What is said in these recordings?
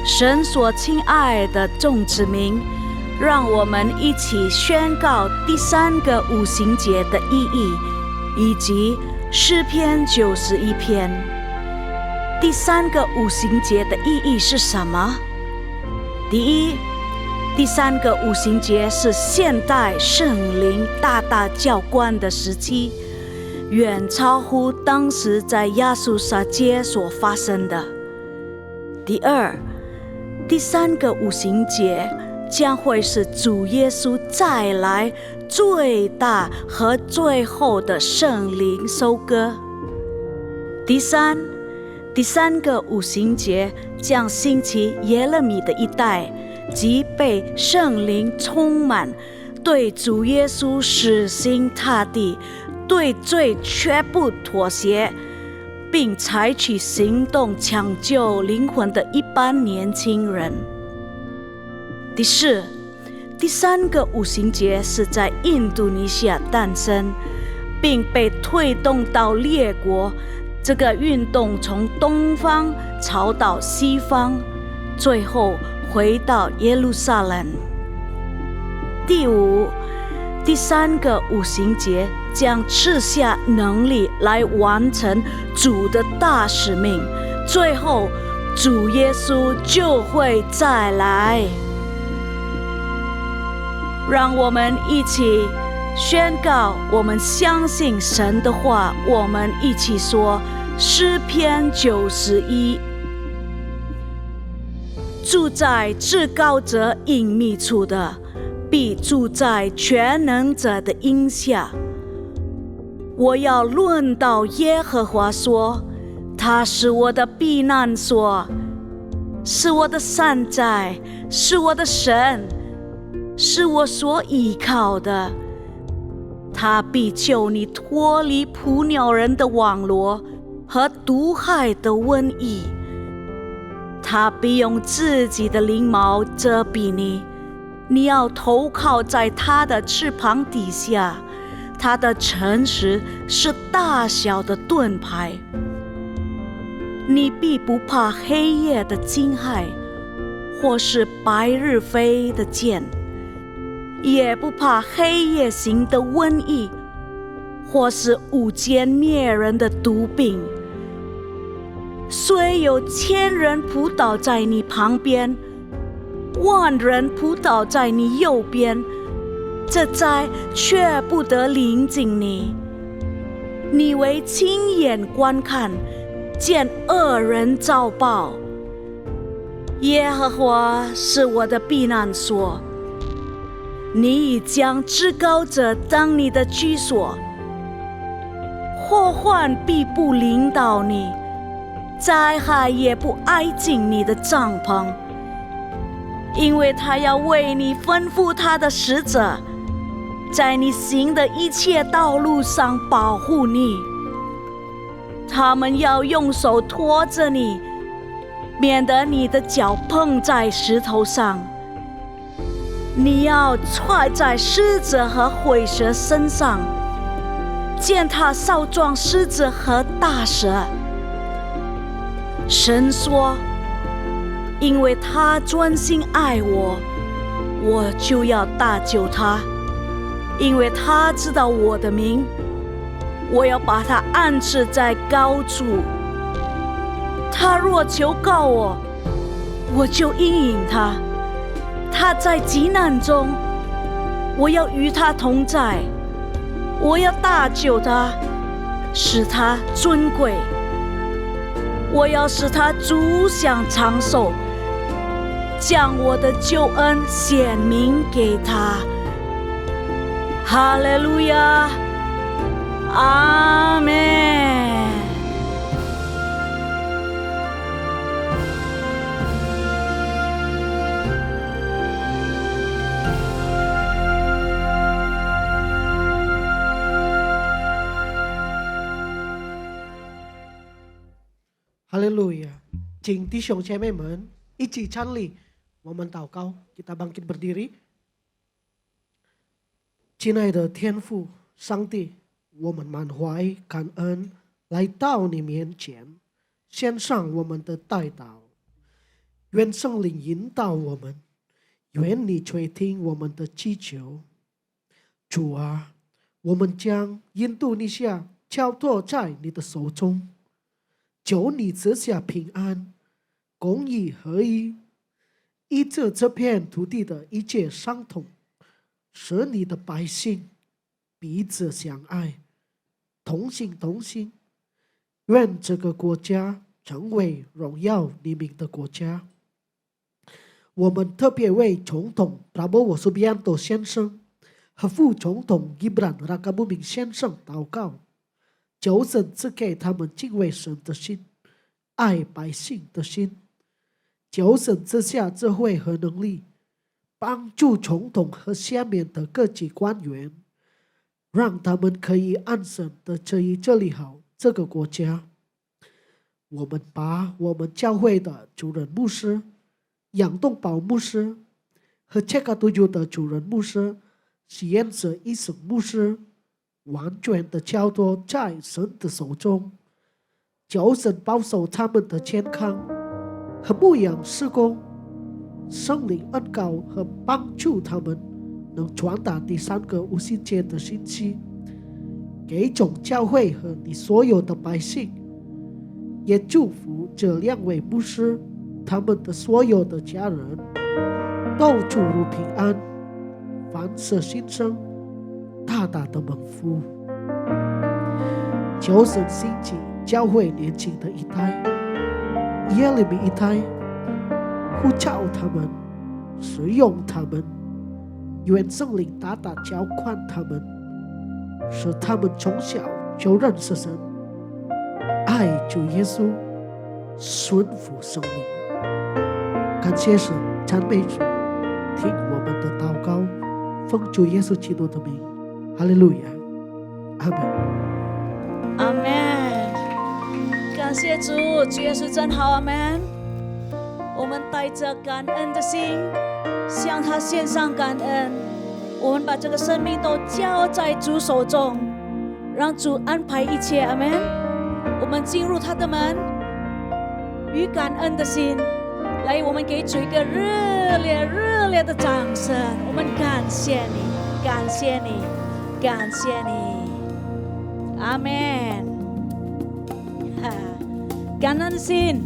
神所亲爱的众子民，让我们一起宣告第3个五旬节的意义，以及诗篇91篇。第3个五旬节的意义是什么？第一，第3个五旬节是现代圣灵大大浇灌的时期，远超乎当时在亚述撒街所发生的。第二，第3个五旬节将会是主耶稣再来最大和最后的圣灵收割。第三个五旬节将兴起耶勒米的一代，即被圣灵充满，对主耶稣死心塌地，对罪绝不妥协，并采取行动抢救灵魂的一般年轻人。第四，第3个五旬节是在印度尼西亚诞生，并被推动到列国。这个运动从东方朝到西方，最后回到耶路撒冷。第五，第3个五旬节将赐下能力来完成主的大使命，最后主耶稣就会再来。让我们一起宣告，我们相信神的话。我们一起说诗篇91：住在至高者隐秘处的，必住在全能者的荫下。我要论到耶和华说，他是我的避难所，是我的山寨，是我的神，是我所依靠的。他必救你脱离捕鸟人的网罗和毒害的瘟疫。他必用自己的翎毛遮蔽你，你要投靠在他的翅膀底下。他的诚实是大小的盾牌。你必不怕黑夜的惊骇，或是白日飞的箭，也不怕黑夜行的瘟疫，或是午间灭人的毒病。虽有1000人扑倒在你旁边，10000人扑倒在你右边，这灾却不得临近你。你为亲眼观看，见恶人遭报。耶和华是我的避难所，你已将至高者当你的居所。祸患必不临到你，灾害也不挨近你的帐篷，因为他要为你吩咐他的使者，在你行的一切道路上保护你。他们要用手托着你，免得你的脚碰在石头上。你要踹在狮子和虺蛇身上，践踏少壮狮子和大蛇。神说，因为他专心爱我，我就要搭救他。因为他知道我的名，我要把他安置在高处。他若求告我，我就应允他。他在急难中，我要与他同在。我要搭救他，使他尊贵。我要使他足享长寿，将我的救恩显明给他。哈利路亚，阿们。哈利路亚，请弟兄姐妹们一起站立，我们祷告。Kita bangkit berdiri。亲爱的天父上帝，我们满怀感恩，来到你面前，献上我们的代祷。愿圣灵引导我们，愿你垂听我们的祈求。主啊，我们将印度尼西亚交托在你的手中，求你赐下平安、公义合一，医治这片土地的一切伤痛，使你的百姓彼此相爱，同心同心。愿这个国家成为荣耀你名的国家。我们特别为总统Prabowo Subianto先生和副总统Gibran Rakabuming先生祷告，求神赐给他们敬畏神的心，爱百姓的心。求神赐下智慧和能力，帮助总统和下面的各级官员，让他们可以安心的治理好这个国家。我们把我们教会的主任牧师、杨东宝牧师和Cekatuju的主任牧师、实验者医生牧师完全的交托在神的手中，求神保守他们的健康和牧养事工，圣灵恩膏和帮助他们能传达第三个五旬节的信息给总教会和你所有的百姓。也祝福这两位牧师他们的所有的家人都出入平安，凡事兴盛，大大的蒙福。求神兴起教会年轻的一代，耶利米一代，呼召他们，使用他们，愿圣灵大大浇灌他们，使他们从小就认识神，爱主耶稣，顺服圣灵。感谢神，赞美主，听我们的祷告，奉主耶稣基督的名，哈利路亚，阿门，阿门。感谢主，主耶稣真好，阿门。我们带着感恩的心，向他献上感恩。我们把这个生命都交在主手中，让主安排一切，阿门。我们进入他的门，与感恩的心来，我们给主一个热烈的掌声。我们感谢你，感谢你，感谢你，阿门。感恩的心，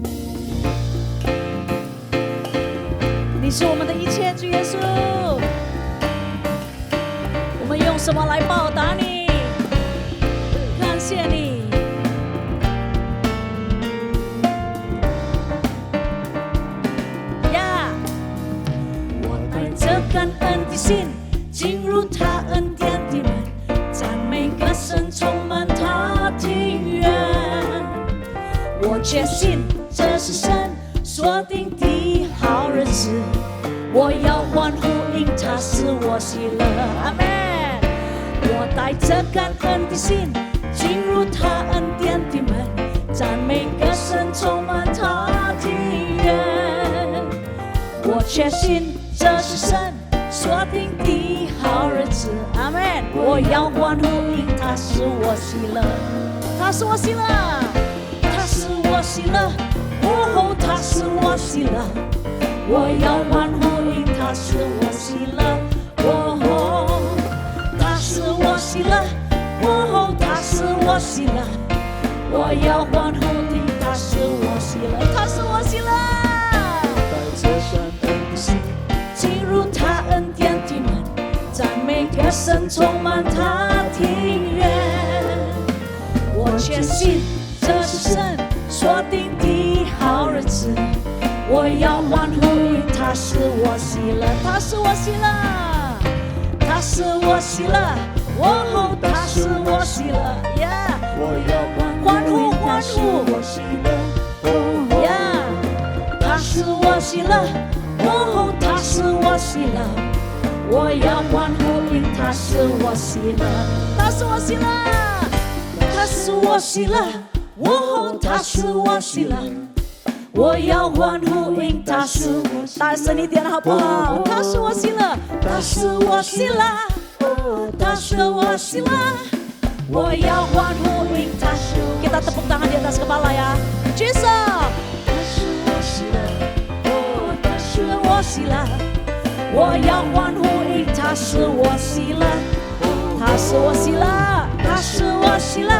你是我们的一切，主耶稣。我们用什么来报答你？感谢你。感恩的心进入他恩典的门，赞美歌声充满他庭院。我确信这是神所定的好日子，我要欢呼，因他使我喜乐。阿们。我带着感恩的心进入他恩典的门，赞美歌声充满他庭院。我确信这是神所定的好日子，阿们。我要欢呼，因他使我喜乐，他使我喜乐，他使我喜乐，哦，他使我喜乐。我要欢呼，因他使我喜乐，哦，他使我喜乐，哦，他使我喜乐。我要欢呼，因他使我喜乐，他使我喜乐。带着感恩的心进入他恩典的门，赞美歌声充满他庭院。我确信这是神所定的好日子，我要欢呼，因他使我喜乐，他使我喜乐，他使我喜乐，哦，他使我喜乐，我要欢呼，欢呼，他使我喜乐，哦，他使我喜乐，我要欢呼，因他使我喜乐，他使我喜乐，他使我喜乐，哦，他使我喜乐，我要欢呼，因他使我喜乐。大声一点好不好？他使我喜乐，他使我喜乐，他使我喜乐，我要欢呼，因他使我。Kita tepuk tangan di atas kepala ya. Jesus. 他使我喜乐。喜乐，我要欢呼，因他使我喜乐，他使我喜乐，他使我喜乐，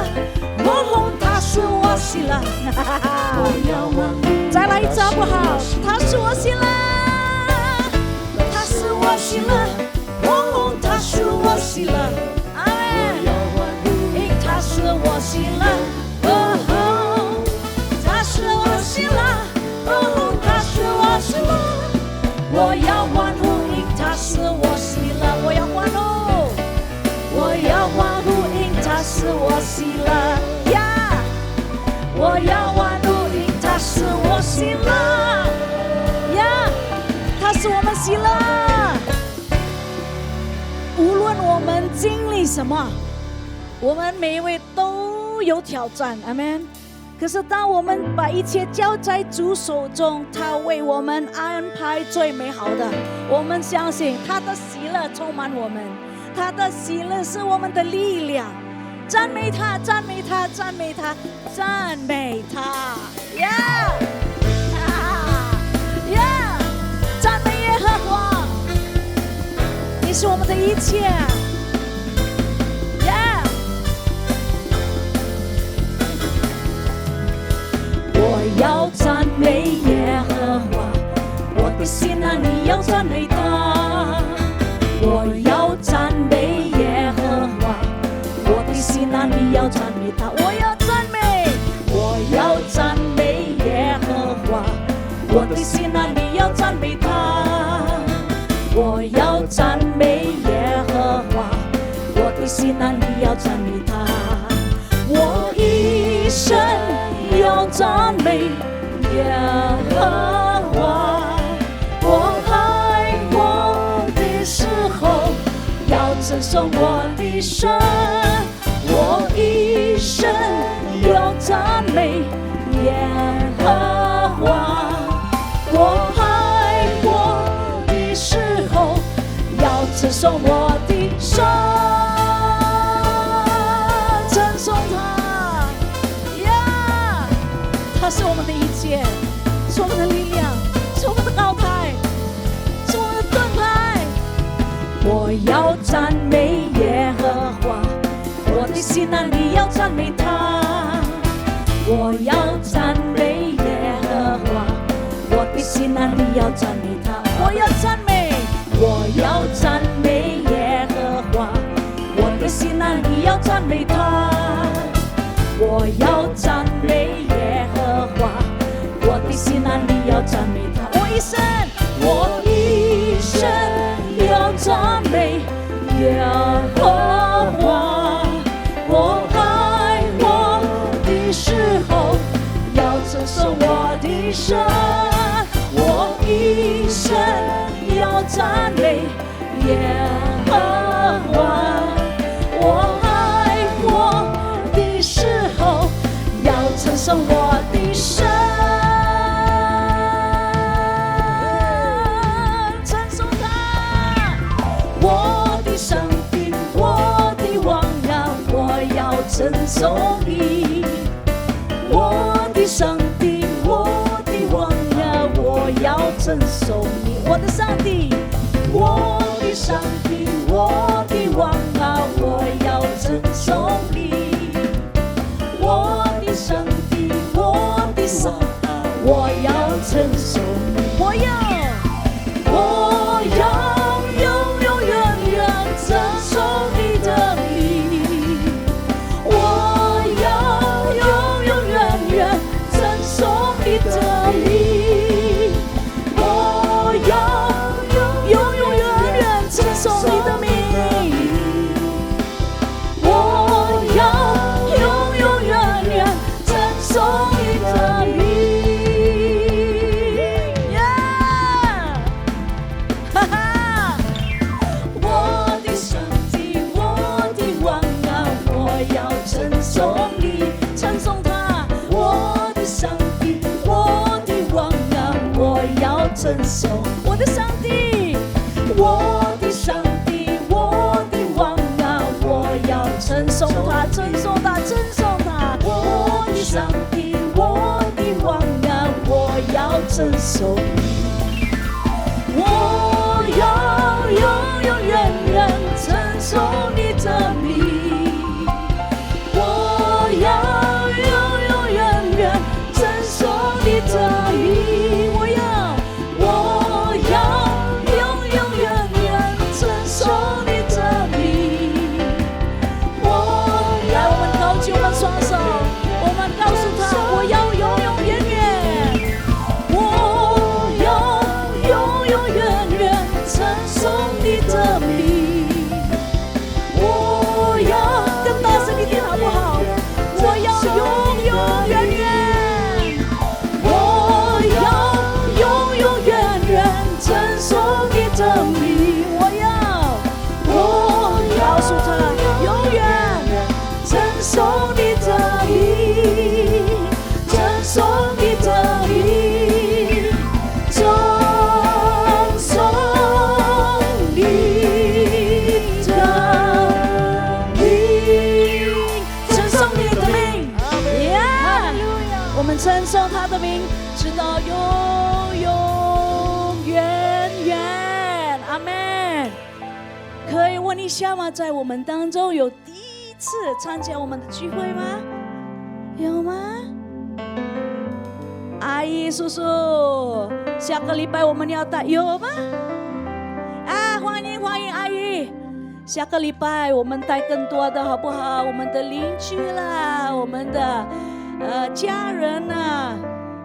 他使我喜乐。再来一次好不好？他使我喜乐，他使我喜乐，他使我喜乐。阿门。因他使我喜乐，他使我喜乐，他使我喜乐。我要欢呼，因他使我喜乐，我要欢呼，我要欢呼，因他使我喜乐呀！我要欢呼，因他使我喜乐呀！他使我们喜乐。无论我们经历什么，我们每一位都有挑战，阿们。可是当我们把一切交在主手中，他为我们安排最美好的。我们相信他的喜乐充满我们，他的喜乐是我们的力量。赞美他，赞美他，赞美他，赞美他呀！呀！赞美耶和华，你是我们的一切呀！我要赞美耶和华，我的心啊，你要赞美他。我要赞美耶和华，我的心啊，你要赞美他。我要赞美，我要赞美耶和华，我的心啊，你要赞美他。我要赞美耶和华，我的心啊，你要赞美他。我一生要赞美耶和华，我爱我的时候要称颂我的神。我一生要赞美耶和华，我爱我的时候要称颂我的神。称颂他呀，他是我们的一切，是我们的力量，是我们的高台，是我们的盾牌。我要赞美耶和华，我的心啊，你要赞美他。我要赞美耶和华，我的心啊，你要赞美他。我要赞美，我要赞美耶和华，我的心啊，你要赞美他。我要赞美耶和华，我的心啊，你要赞美他。我一生要赞美耶和华，我爱我的时候要称颂我的神。我一生要赞美耶和华，我爱我的时候要称颂我的神。称颂他，我的上帝，我的王啊，我要称颂你。我的上帝，我的王啊，我要称颂你。我的上帝，我的上帝，我的王啊，我要称颂你。我的上帝，我的神啊，我要称颂你。我要永永远远称颂你的名。我要永永远远称颂你的名。我要永永远远称颂你的名。我要永永远远称颂你的名。哈哈！我的上帝，我的王啊，我要称颂你，称颂他。我的上帝，我的王啊，我要称颂我的上帝，我的上帝，我的王啊，我要称颂他，称颂他，称颂他。我的上帝，我的王啊，我要称颂你。我问一下嘛，在我们当中有第一次参加我们的聚会吗？有吗？阿姨叔叔，下个礼拜我们要带，有吗？欢迎阿姨，下个礼拜我们带更多的好不好？我们的邻居啦，我们的家人啊，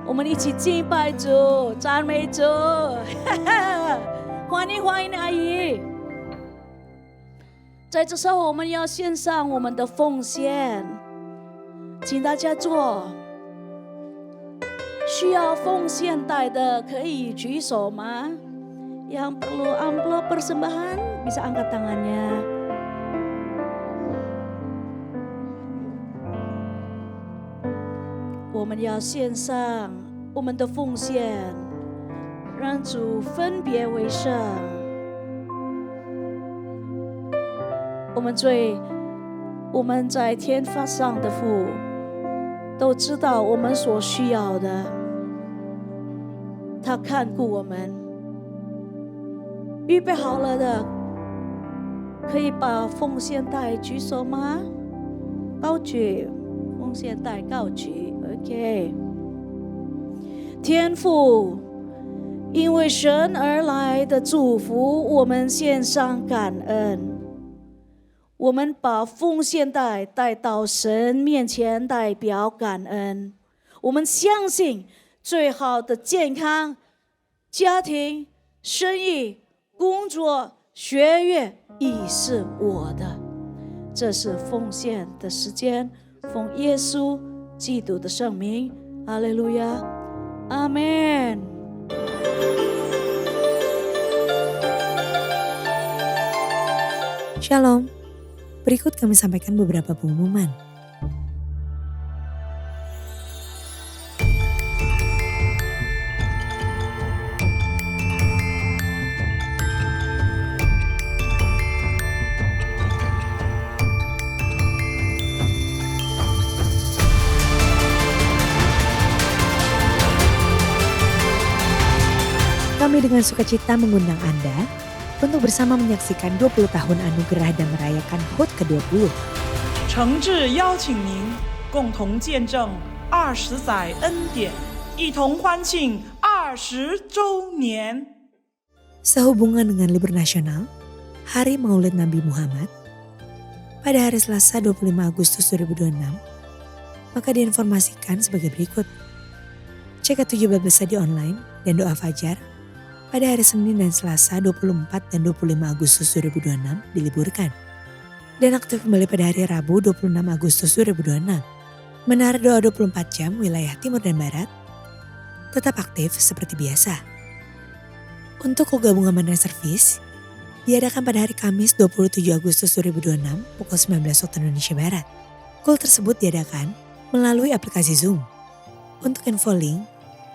我们一起敬拜主，赞美主。欢迎阿姨。在这时候我们要献上我们的奉献，请大家做。需要奉献袋的可以举手吗？Yang perlu amplop persembahan bisa angkat tangannya. 我们要献上我们的奉献，让主分别为圣。我们在天上的父都知道我们所需要的，他看顾我们。预备好了的，可以把奉献袋举手吗？高举，奉献袋高举 ，OK。天父，因为神而来的祝福，我们献上感恩。我们把奉献袋带到神面前，代表感恩。我们相信最好的健康、家庭、生意、工作、学业亦是我的。这是奉献的时间，奉耶稣基督的圣名，哈利路亚，阿们。Shalom. Berikut kami sampaikan beberapa pengumuman. Kami dengan sukacita mengundang Anda untuk bersama menyaksikan 20 tahun anugerah dan merayakan HOT ke-20. 诚挚邀请您共同见证20载恩典，一同欢庆20周年。 Sehubungan dengan libur nasional, Hari Maulid Nabi Muhammad, pada hari Selasa 25 Agustus 2026, maka diinformasikan sebagai berikut. CK7 Bible Study online dan doa fajar pada hari Senin dan Selasa 24 dan 25 Agustus 2026 diliburkan. Dan aktif kembali pada hari Rabu 26 Agustus 2026. Menara doa 24 jam wilayah Timur dan Barat tetap aktif seperti biasa. Untuk gabungan Mandan Service diadakan pada hari Kamis 27 Agustus 2026 pukul 19 waktu Indonesia Barat. Call tersebut diadakan melalui aplikasi Zoom. Untuk info link,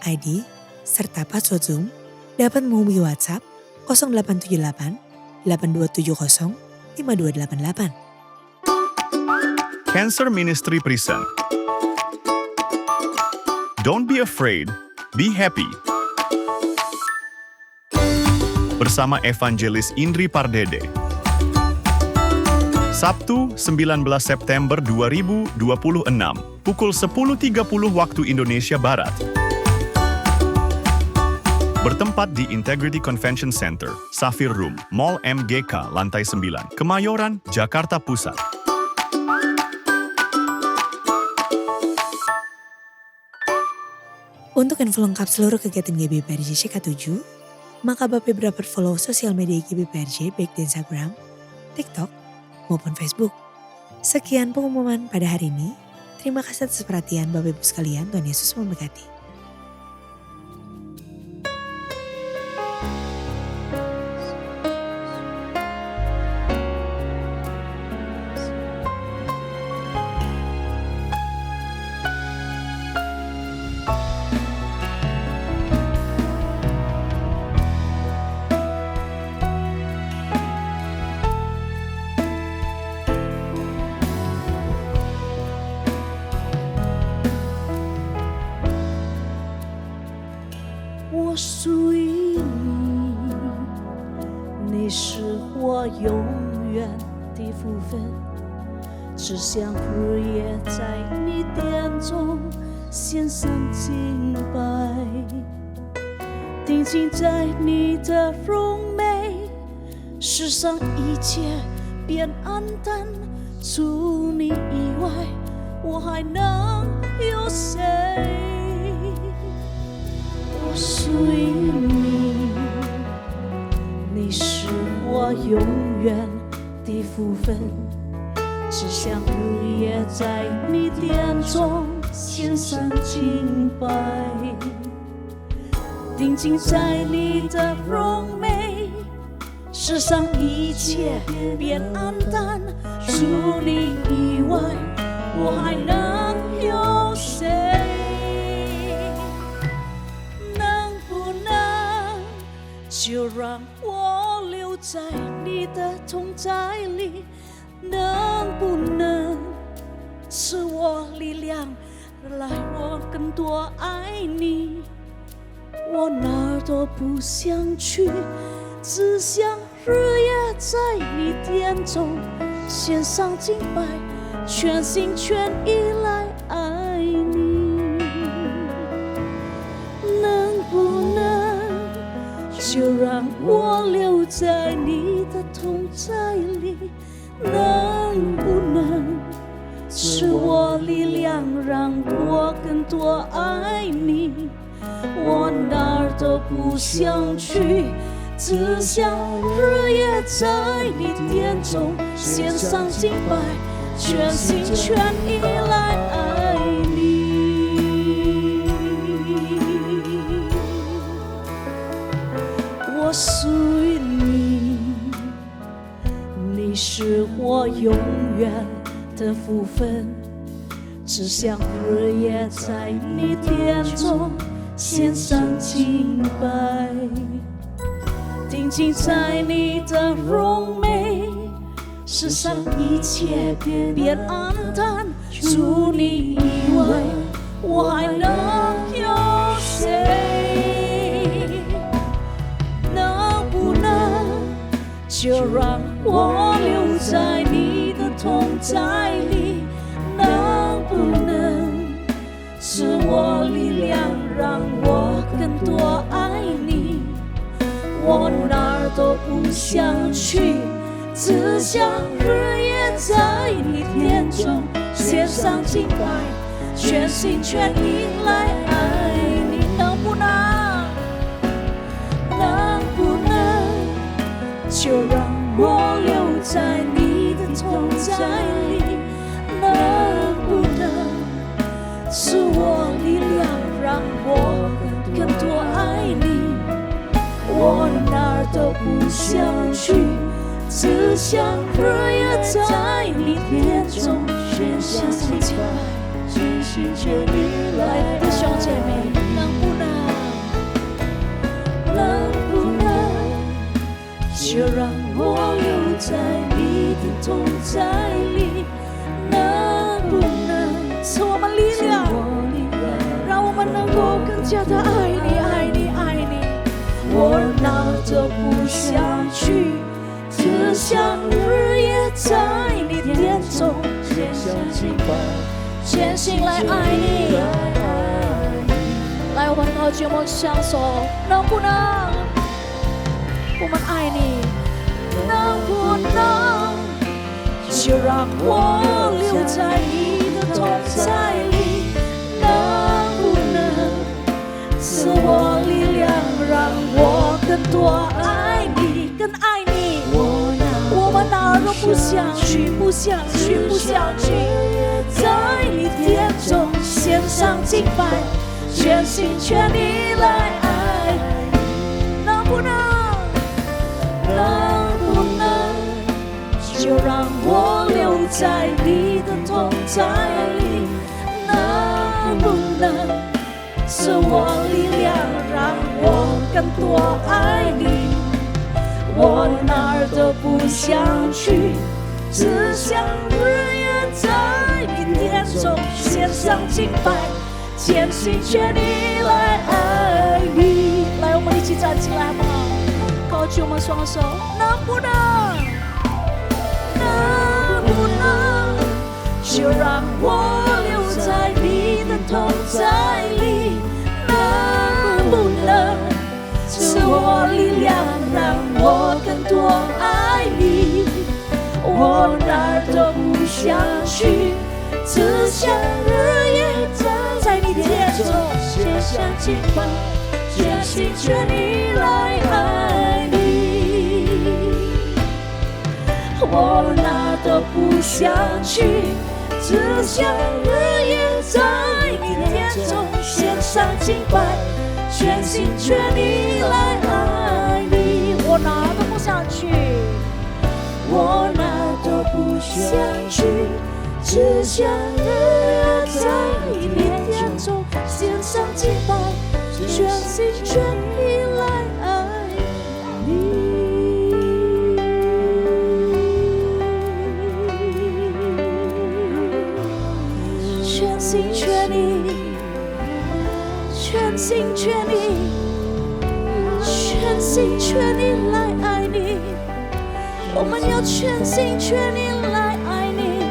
ID, serta password Zoom dapat menghubungi WhatsApp 0878 8270 5288. Cancer Ministry Present. Don't be afraid, be happy. Bersama Evangelis Indri Pardede. Sabtu 19 September 2026, pukul 10.30 waktu Indonesia Barat. Bertempat di Integrity Convention Center, Safir Room, Mall MGK, lantai 9, Kemayoran, Jakarta Pusat. Untuk info lengkap seluruh kegiatan GBPRJ CK7, maka Bapak dapat follow sosial media GBPRJ baik di Instagram, TikTok, maupun Facebook. Sekian pengumuman pada hari ini. Terima kasih atas perhatian Bapak Ibu sekalian. Tuhan Yesus memberkati. 远的福分，只想日夜在你殿中献上敬拜，定睛在你的荣美，世上一切变黯淡，除你以外，我还能有谁？我属于你，你是我永远的福分，只想日夜在你殿中献上敬拜，定睛在你的荣美，世上一切变黯淡，除你以外，我还能有谁？能不能就让我留在你的同在里？能不能赐我力量，来我更多爱你？我哪儿都不想去，只想日夜在你殿中献上敬拜，全心全意来爱你。能不能就让我留在你的同在里？能不能赐我力量，让我更多爱你？我哪儿都不想去，只想日夜在你殿中献上敬拜，全心全意来爱你。我属于你，你是我永远的福分，只想日夜在你殿中献上敬拜，定睛在你的荣美，世上一切变黯淡，除你以外，我还能有谁？能不能就让我留在你的同在里？能不能赐我力量，让我更多爱你？我哪儿都不想去，只想日夜在你殿中献上敬拜，全心全意来爱你。能不能，能不能就让我留在你的同在里？能不能赐我力量，让我更多爱你？我哪儿都不想去，只想日夜在你殿中献上敬拜，全心全意来。弟兄姐妹，能不能，能不能就让我留在你的同在里？能不能赐我们力量，让我们能够更加的爱你，爱你，爱你？我哪儿都不想去，只想日夜在你殿中献上敬拜，全心来爱你。来，我们高举我们双手，能不能？我们爱你，能不能就让我留在你的同在里？能不能赐我力量，让我更多爱你，更爱你？我们哪儿都不想去，不想去，不想去，在你殿中献上敬拜，全心全意来爱。能不能，能不能就让我留在你的同在里？能不能赐我力量，让我更多爱你？我哪儿都不想去，只想日夜在你殿中献上敬拜，全心全意来爱你。来，我们一起站起来好不好？高举我们双手，能不能？就让我留在你的同在里，能不能赐我力量，让我更多爱你？我哪儿都不想去，只想日夜站在你殿中，献上敬拜，全心全意来爱你。我哪都不想去，只想日夜在你殿中，献上敬拜，全心全意来爱你。我哪都不想去，我哪都不想去，只想日夜在你殿中，献上敬拜，全心全意来爱你。全心全意，全心全意，全心全意来爱你。我们要全心全意来爱你，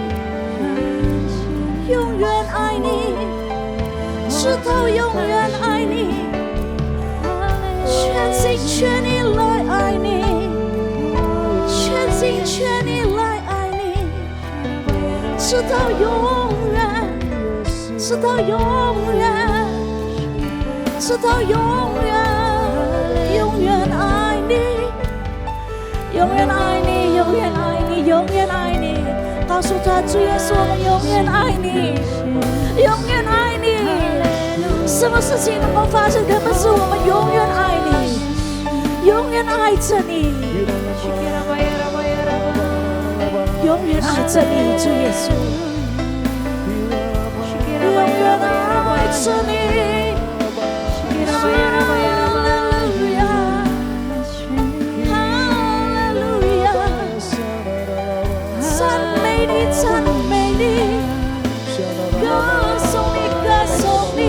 永远爱你，直到永远爱你。全心全意来爱你，全心全意来爱你，直到永远，直到永远，直到永远，永远爱你，永远爱你，永远爱你，永远爱你。告诉他，主耶稣，我们永远爱你，永远爱你。什么事情能够发生，根本是我们永远爱你，永远爱着你，永远爱着你，主耶稣，永远爱着你。赞美你，歌颂你，歌颂你，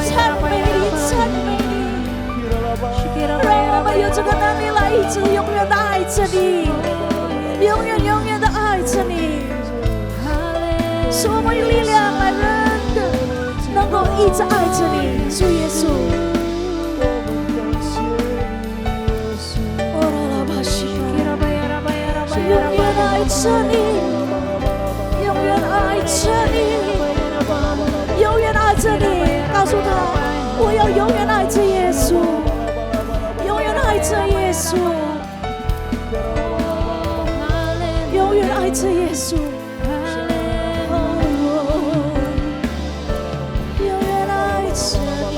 赞美你，赞美你，让我们有这个能力来一直永远的爱着你，永远永远的爱着你，使我们有力量来人的能够一直爱着你，主耶稣。永远爱着你，永远爱着你，永远爱着你。告诉他，我要永远爱着耶稣，永远爱着耶稣，永远爱着耶稣。永远爱着你，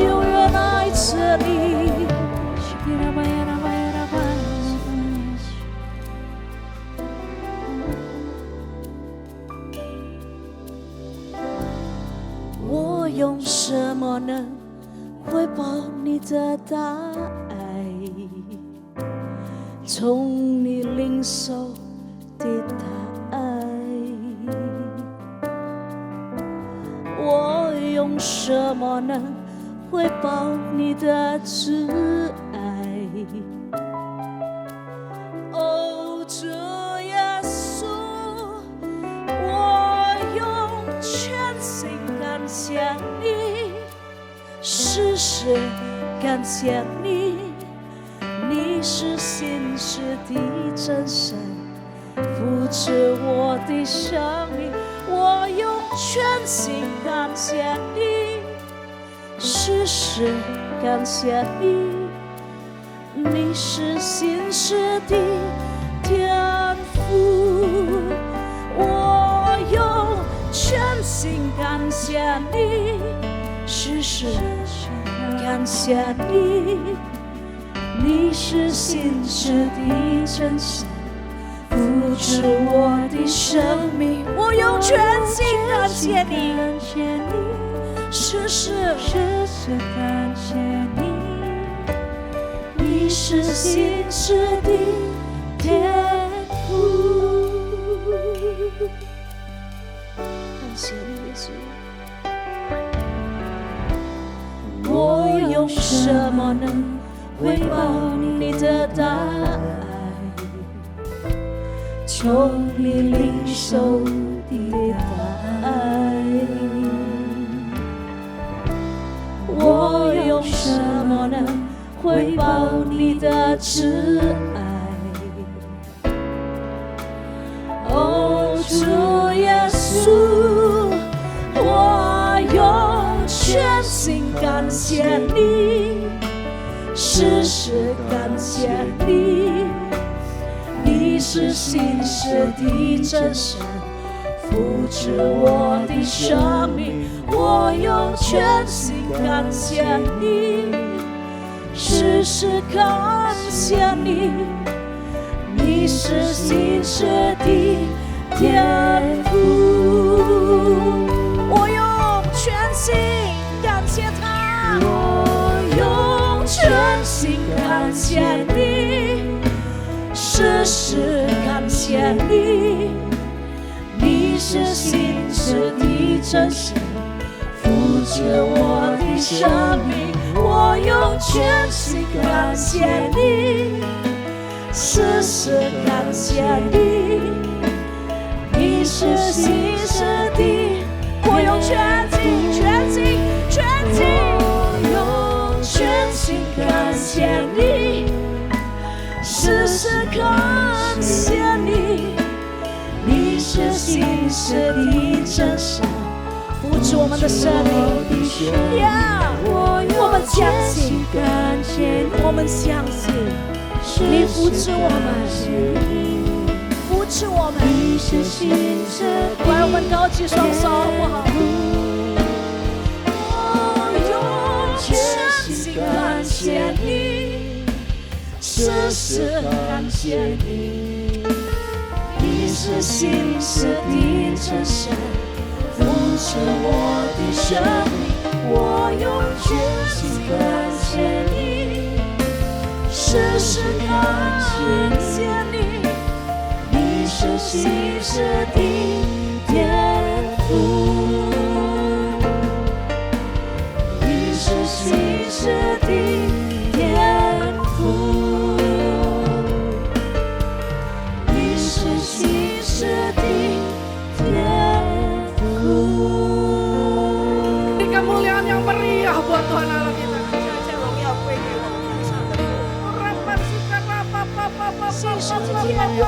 永远爱着你。用什么能回报你的大爱？从你领受的大爱，我用什么能回报你的慈爱？哦，主耶稣，我用全心感谢你，时时感谢你，你是信实的真神，扶持我的生命。我用全心感谢你，时时感谢你，你是信实的天父。我用全心感谢你，时时感谢你，你是信实的真神，扶持我的生命。我用全心感谢你，时时感谢你，你是信实的天父。感谢你，耶稣。我用什么能回报你的大爱？从你领受的爱，我用什么能回报你的慈爱？哦，主耶稣，我用全心感谢你，时时感谢你。你是信实的真神，扶持我的生命，我用全心感谢你，时时感谢你。你是信实的天父，我用全心感谢他，我用全心感谢你，时时感谢你。你是信实的真神，扶持我的生命，我用全心感谢你，时时感谢你。你是信实的，我用全心全心全心，我用全心感谢你，时时感谢你。你是信实的真神，扶持我们的生命。我们相信，我们相信你扶持我们，扶持我们。你是信实的，来，我们高举双手好不好？我用全心感谢你，时时感谢你。你是信实的真神，扶持我的生命，我用全心感谢你，时时感谢你。你是信实的天父，你是信实的天父，你是信实的天父。Beri kemuliaan yang meriah buat Tuhan Allah kita. 荣耀归给我们天上的父。信实的天父。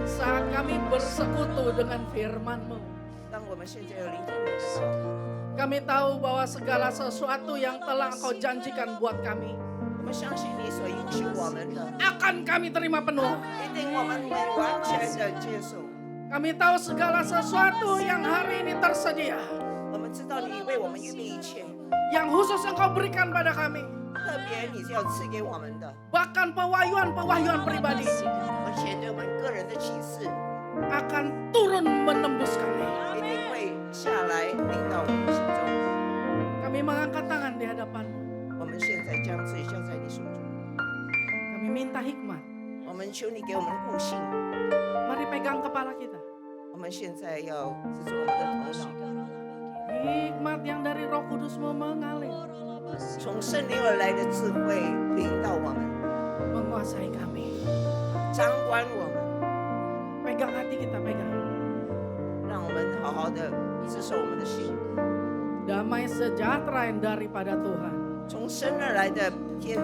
Saat kami bersekutu dengan firman-Mu, 当我们现在有聆听你的时候， kami tahu bahwa segala sesuatu yang telah Engkau janjikan buat kami 我们相信你所应许我们的， akan kami terima penuh. 一定我们会完全的接受。 Kami tahu segala sesuatu yang hari ini tersedia, 我们知道你为我们预备一切， yang khusus Engkau berikan pada kami, 特别你是要赐给我们的， bahkan pewahyuan-pewahyuan pribadi 而且对我们个人的启示， akan turun menembus kami. 一定会下来领到我们心中。 Kami mengangkat tangan di hadapan-Mu. 我们现在将自己交在你手中， Kami minta hikmat. 我们求你给我们悟性。 Mari pegang kepala kita. 我们现在要制作我们的头脑， Hikmat yang dari Roh Kudus-Mu mengalir, 从圣灵而来的智慧领到我们， menguasai kami. 掌管我们， Pegang hati kita, pegang. 让我们好好的持守我们的心。 Damai sejahtera yang daripada Tuhan, 从生而来的平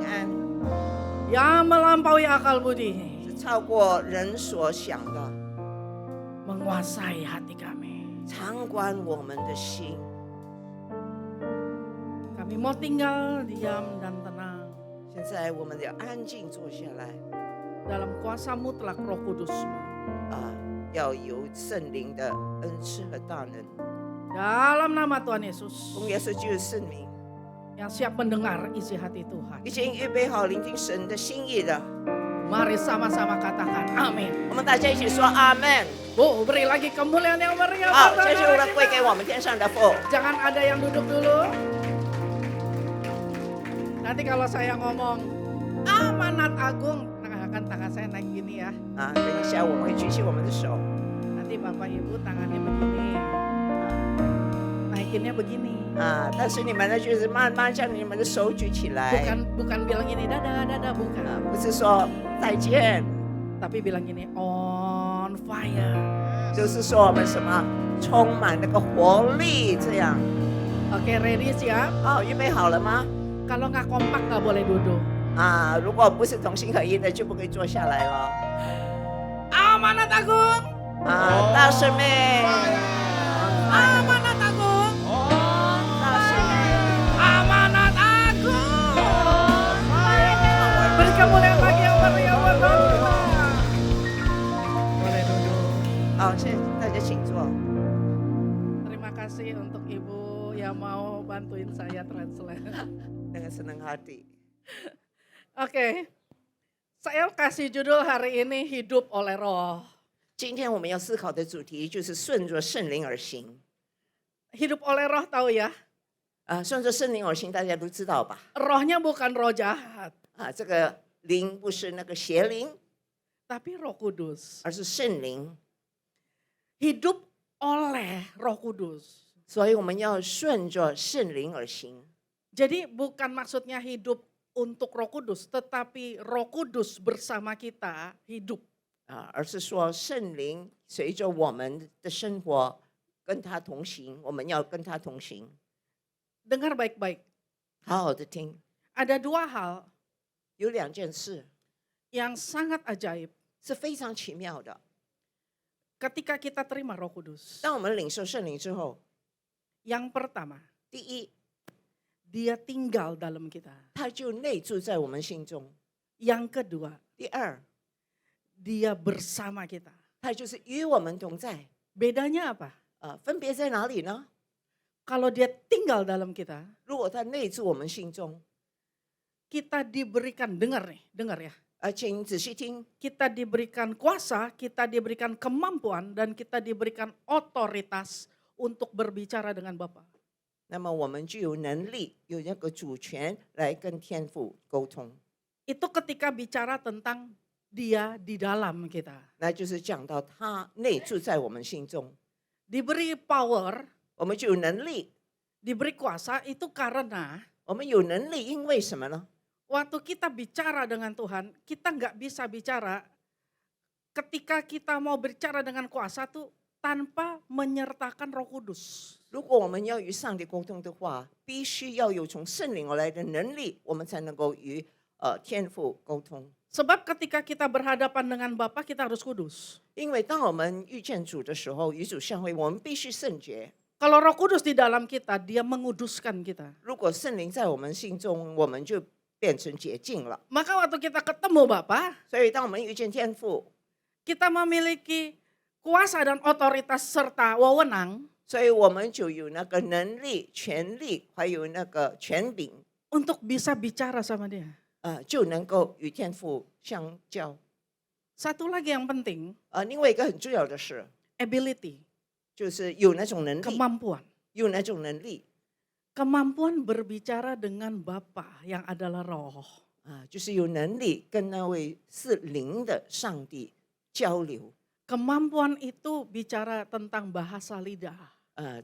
安， yang melampaui akal budi, 是超过人所想的， menguasai hati kami. 掌管我们的心。 Kami mau tinggal diam dan tenang 现在我们要安静坐下来， dalam kuasa mutlak Roh Kudus-Mu. 要有圣灵的恩赐和大能。 Dalam nama Tuhan Yesus, 奉耶稣基督圣名， yang siap mendengar isi hati Tuhan. 已经预备好聆听神的心意的， Mari sama-sama katakan amin. 我们大家一起说阿门。 Bu, beri lagi kemuliaan yang meriah 好， buat 这是 Tuhan 我们 Allah 归给 kita. 我们天上的父。 Jangan ada yang duduk dulu. Nanti kalau saya ngomong amanat agung, akan tangan saya naik gini ya. 等一下我们会举起我们的手， Nanti Bapak Ibu tangannya begini. bikinnya begini. 但是你们呢，就是慢慢将你们的手举起来， Bukan bilang gini dadah dadah bukan. 不是说再见， Tapi bilang gini on fire. 就是说我们什么充满那个活力，这样。 Oke, ready siap? 预备好了吗？ Kalau nggak kompak nggak boleh duduk. 如果不是同心合一的，就不可以坐下来了。 Amanat Agung. 大师妹， Amanat Agung. 大师妹， Amanat Agung. Beri kemuliaan bagi yang mulia buat Tuhan. Boleh duduk. 现在大家请坐。 Terima kasih untuk Ibu yang mau bantuin saya translate. Dengan senang hati。 Oke, saya kasih judul hari ini hidup oleh roh. 今天我们要思考的主题就是顺着圣灵而行。 Hidup oleh roh tahu ya, 顺着圣灵而行，大家都知道吧？ rohnya bukan roh jahat, 这个灵不是那个邪灵， tapi roh kudus. 而是圣灵。 Hidup oleh roh kudus. 所以我们要顺着圣灵而行。 Jadi bukan maksudnya hidup untuk roh kudus, tetapi roh kudus bersama kita hidup. 而是说圣灵随着我们的生活跟他同行，我们要跟他同行。 Dengar baik-baik, 好好的听， ada dua hal 有两件事 yang sangat ajaib 是非常奇妙的。 ketika kita terima roh kudus. 当我们领受圣灵之后， Yang pertama, 第一， dia tinggal dalam kita. 他就内住在我们心中； Yang kedua, 第二， dia bersama kita. 他就是与我们同在。 Bedanya apa? 分别在哪里呢？ Kalau dia tinggal dalam kita, 如果他内住我们心中， kita diberikan, dengar ya. 请仔细听， Kita diberikan kuasa, kita diberikan kemampuan, dan kita diberikan otoritas untuk berbicara dengan Bapa. 那么我们就有能力，有那个主权来跟天父沟通。 Itu ketika bicara tentang dia di dalam kita. 那就是讲到他内住在我们心中， Diberi power, 我们就有能力。 diberi kuasa itu karena 我们有能力，因为什么呢？ waktu kita bicara dengan Tuhan, kita nggak bisa bicara ketika kita mau bicara dengan kuasa tuh tanpa menyertakan Roh Kudus. 如果我们要与上帝沟通的话，必须要有从圣灵而来的能力，我们才能够与天父沟通。 Sebab ketika kita berhadapan dengan Bapa, kita harus kudus. 因为当我们遇见主的时候，与主相会，我们必须圣洁。 Kalau Roh Kudus di dalam kita, dia menguduskan kita. 如果圣灵在我们心中，我们就变成洁净了。 Maka waktu kita ketemu Bapa, 所以当我们遇见天父， kita memiliki kuasa dan otoritas serta wewenang 所以我们就有那个能力、权力，还有那个权柄， untuk bisa bicara sama dia. 就能够与天父相交。 Satu lagi yang penting, 另外一个很重要的是， ability, 就是有那种能力， kemampuan. 有那种能力 Kemampuan berbicara dengan Bapa yang adalah roh. 就是有能力跟那位是灵的上帝交流。 Kemampuan itu bicara tentang bahasa lidah.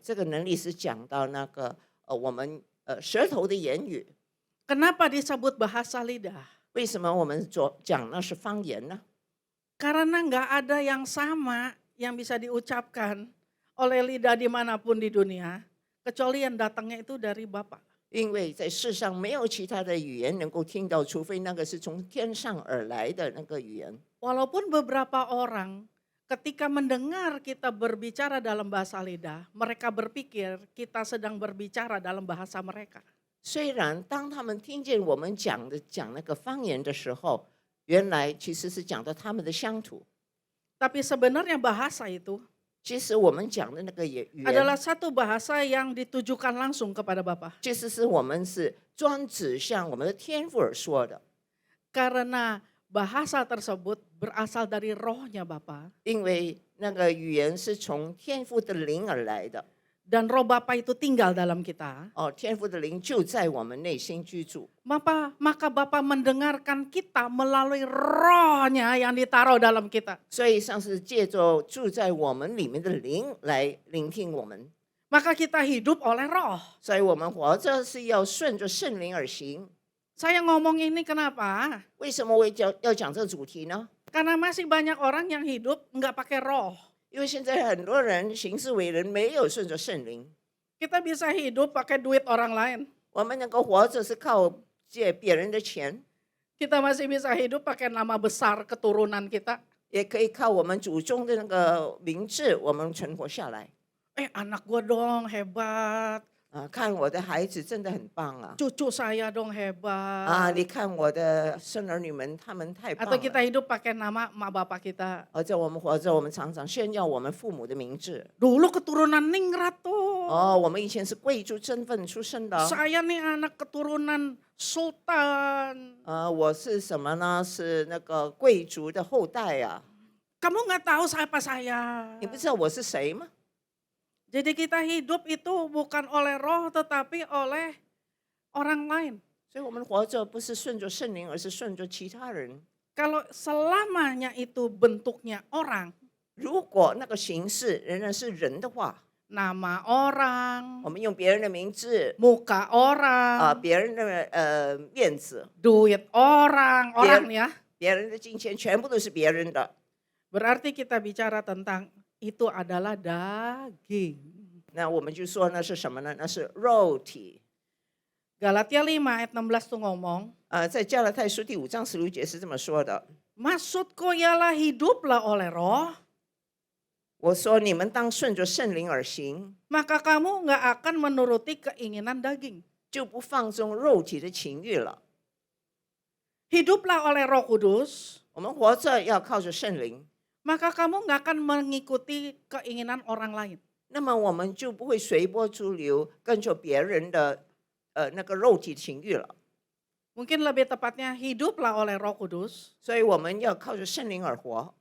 这个能力是讲到那个我们舌头的言语。 Kenapa disebut bahasa lidah? 为什么我们讲那是方言呢？ Karena nggak ada yang sama yang bisa diucapkan oleh lidah dimanapun di dunia, kecuali yang datangnya itu dari Bapa. 因为在世上没有其他的语言能够听到，除非那个是从天上而来的那个语言。 Walaupun beberapa orang ketika mendengar kita berbicara dalam bahasa lidah, mereka berpikir kita sedang berbicara dalam bahasa mereka. 虽然当他们听见我们讲那个方言的时候，原来其实是讲到他们的乡土。 Tapi sebenarnya bahasa itu 其实我们讲的那个语言 adalah satu bahasa yang ditujukan langsung kepada Bapa. 其实是我们是专指向我们的天父而说的。 Karena bahasa tersebut berasal dari rohnya Bapa. 因为那个语言是从天父的灵而来的。 Dan roh Bapa itu tinggal dalam kita. 天父的灵就在我们内心居住。 Maka Bapa mendengarkan kita melalui rohnya yang ditaruh dalam kita. 所以上是借着住在我们里面的灵来聆听我们。Maka kita hidup oleh roh. 所以我们活着是要顺着圣灵而行。 Saya ngomong ini kenapa? 为什么我要讲这个主题呢？ Karena masih banyak orang yang hidup nggak pakai roh. 因为现在很多人行事为人没有顺着圣灵， Kita bisa hidup pakai duit orang lain. 我们能够活着是靠借别人的钱， Kita masih bisa hidup pakai nama besar keturunan kita. 也可以靠我们祖宗的那个名字，我们存活下来。 Anak gua dong hebat. 看我的孩子真的很棒啊！ Cucu saya dong hebat. 你看我的孙儿女们，他们太棒 Atau 了。 kita hidup pakai nama mak bapak kita. 在我们活着，我们常常炫耀我们父母的名字。 Dulu keturunan ningrat tuh. 我们以前是贵族身份出生的。 Saya nih anak keturunan sultan. 我是什么呢？是那个贵族的后代啊！ Kamu nggak tahu siapa saya. 你不知道我是谁吗？ Jadi kita hidup itu bukan oleh roh tetapi oleh orang lain. 所以我们活着不是顺着圣灵，而是顺着其他人。 Kalau selamanya itu bentuknya orang, 如果那个形式仍然是人的话， nama orang, 我们用别人的名字 muka orang, 别人的面子， duit orang, orang ya. 别人的金钱，全部都是别人的。 Berarti kita bicara tentang itu adalah daging. 那我们就说那是什么呢？那是肉体。 Galatia 5 ayat 16 tuh ngomong, 在加拉太书第5章16节是这么说的。 maksudku ialah hiduplah oleh roh, 我说你们当顺着圣灵而行， maka kamu nggak akan menuruti keinginan daging. 就不放纵肉体的情欲了。 Hiduplah oleh Roh Kudus, 我们活着要靠着圣灵， maka kamu nggak akan mengikuti keinginan orang lain. 那么我们就不会随波逐流，跟着别人的那个肉体情欲了。 Mungkin lebih tepatnya hiduplah oleh Roh Kudus, 所以我们要靠着圣灵而活，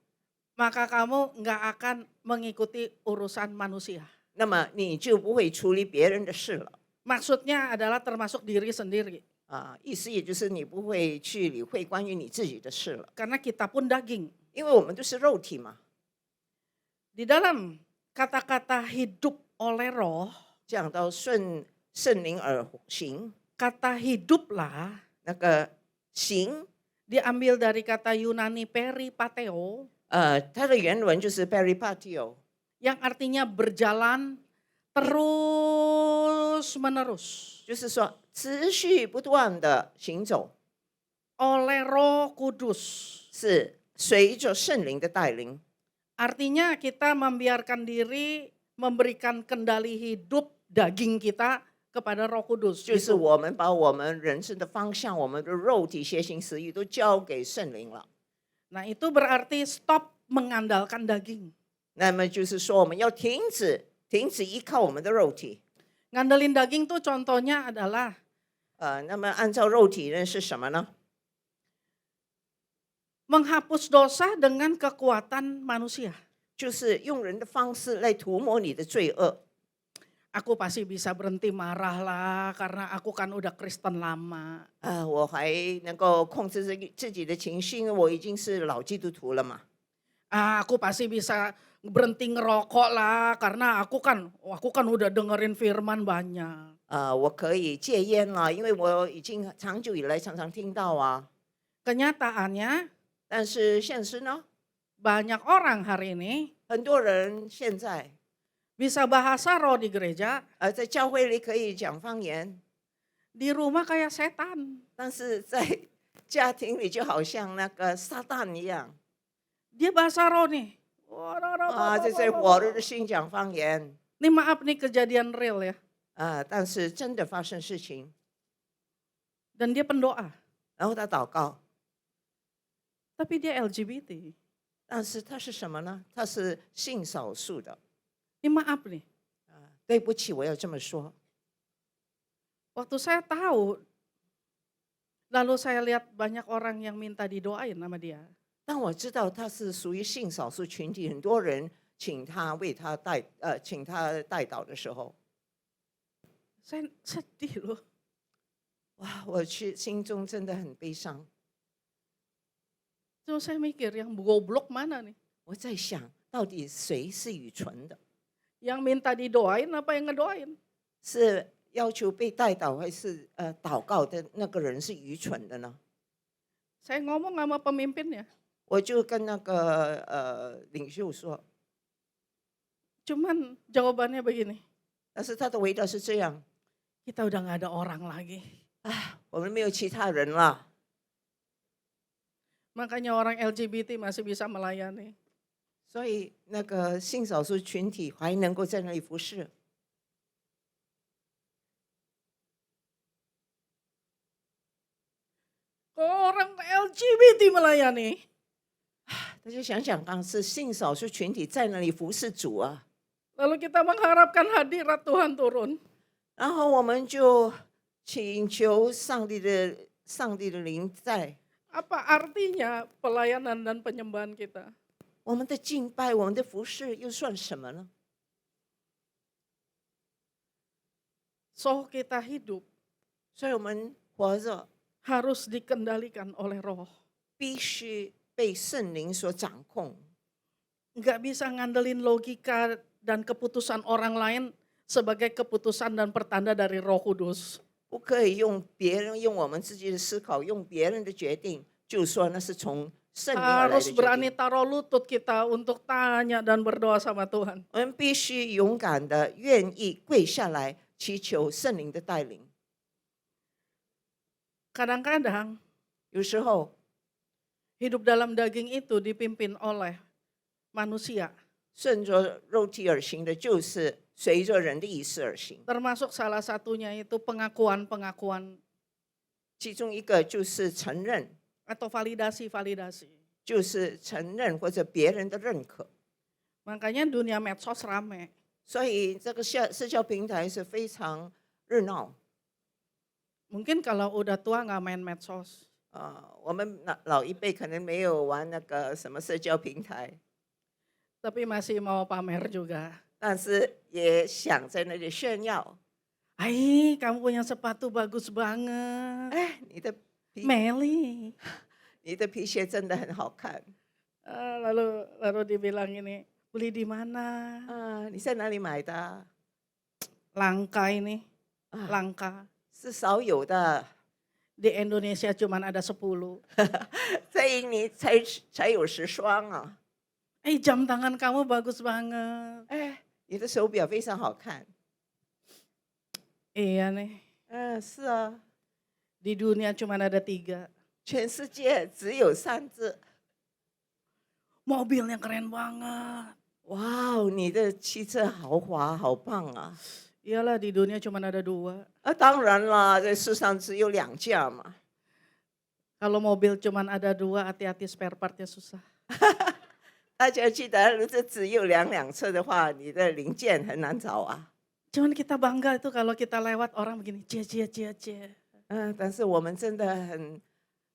maka kamu nggak akan mengikuti urusan manusia. 那么你就不会处理别人的事了。 Maksudnya adalah termasuk diri sendiri. 意思也就是你不会去理会关于你自己的事了， Karena kita pun daging. 因为我们都是肉体嘛。 Di dalam kata-kata hidup oleh roh, 讲到顺圣灵而行， kata hiduplah 那个行， diambil dari kata Yunani peripateo, 它的原文就是 peripatio， yang artinya berjalan terus menerus 就是说持续不断的行走， oleh Roh Kudus. 是随着圣灵的带领。 Artinya kita membiarkan diri memberikan kendali hidup daging kita kepada Roh Kudus. 就是我们把我们人生的方向，我们的肉体、邪行、私欲都交给圣灵了。 Nah, itu berarti stop mengandalkan daging. 那么就是说，我们要停止依靠我们的肉体。 Ngandelin daging tuh contohnya adalah 那么按照肉体呢是什么呢？ menghapus dosa dengan kekuatan manusia. 就是用人的方式来涂抹你的罪恶。 Aku pasti bisa berhenti marah lah karena aku kan udah Kristen lama. 我还能够控制自己的情绪，因为我已经是老基督徒了嘛。 Aku pasti bisa berhenti ngerokok lah karena aku kan udah dengerin firman banyak. 我可以戒烟了，因为我已经长久以来常常听到啊。 Kenyataannya 但是现实呢， banyak orang hari ini 很多人现在 bisa bahasa roh di gereja, 在教会里可以讲方言， di rumah kayak setan. 但是在家庭里就好像那个撒旦一样 Dia bahasa roh nih. 在火热的心讲方言 Ini maaf nih kejadian real ya. 但是真的发生事情， Dan dia pendoa. 然后他祷告， Tapi dia LGBT. 但是他是什么呢？他是性少数的。 Ini maaf nih. 对不起，我要这么说。 Waktu saya tahu, lalu saya lihat banyak orang yang minta didoain sama dia. 当我知道他是属于性少数群体，很多人请他代祷的时候， Saya sedih loh. 哇，我心中真的很悲伤。 Terus saya mikir yang goblok mana nih? 我在想，到底谁是愚蠢的？ Yang minta didoain apa yang ngedoain? 是要求被带祷还是祷告的那个人是愚蠢的呢？ Saya ngomong sama pemimpinnya, 我就跟那个领袖说， cuman jawabannya begini, 但是他的回答是这样： kita udah nggak ada orang lagi. 我们没有其他人了， Makanya orang LGBT masih bisa melayani. 所以那个性少数群体还能够在那里服侍。 Kalau orang LGBT melayani, 大家想想看，是性少数群体在那里服侍主啊， lalu kita mengharapkan hadirat Tuhan turun. 然后我们就请求上帝的灵在 Apa artinya pelayanan dan penyembahan kita? 我们的敬拜，我们的服侍又算什么呢？ So kita hidup 所以我们活着 harus dikendalikan oleh roh. 必须被圣灵所掌控， Nggak bisa ngandelin logika dan keputusan orang lain sebagai keputusan dan pertanda dari Roh Kudus. 不可以用别人用我们自己的思考，用别人的决定，就说那是从圣灵而来的 Harus 决 berani 定。 taruh lutut kita untuk tanya dan berdoa sama Tuhan. 我们必须勇敢的、愿意跪下来祈求圣灵的带领。 Kadang-kadang 有时候 hidup dalam daging itu dipimpin oleh manusia. 顺着肉体而行的，就是随着人的意思而行。 Termasuk salah satunya itu pengakuan-pengakuan 其中一个就是承认， atau validasi-validasi. 就是承认或者别人的认可。 Makanya dunia medsos rame. 所以这个社交平台是非常热闹。 Mungkin kalau udah tua nggak main medsos. 我们老一辈可能没有玩那个什么社交平台， Tapi masih mau pamer juga. 但是也想在那里炫耀。 Kamu punya sepatu bagus banget. 哎，Meli. 你的皮鞋真的很好看。 Lalu dibilang ini, beli di mana? 你在哪里买的？ Langka ini, 啊， langka. 是少有的， Di Indonesia cuman ada 10. 在印尼才有10双啊。 Jam tangan kamu bagus banget. 哎，你的手表非常好看。 Iya nih, 是啊， di dunia cuman ada 3. 全世界只有3只。 Mobilnya keren banget. 哇哦，你的汽车豪华，好棒啊！ Iyalah di dunia cuman ada 2. 当然啦，在世上只有2架嘛。 Kalau mobil cuman ada 2, hati-hati spare partnya susah. 大家记得，如果只有2辆车的话，你的零件很难找啊。 Cuman kita bangga itu kalau kita lewat orang begini, cie. 但是我们真的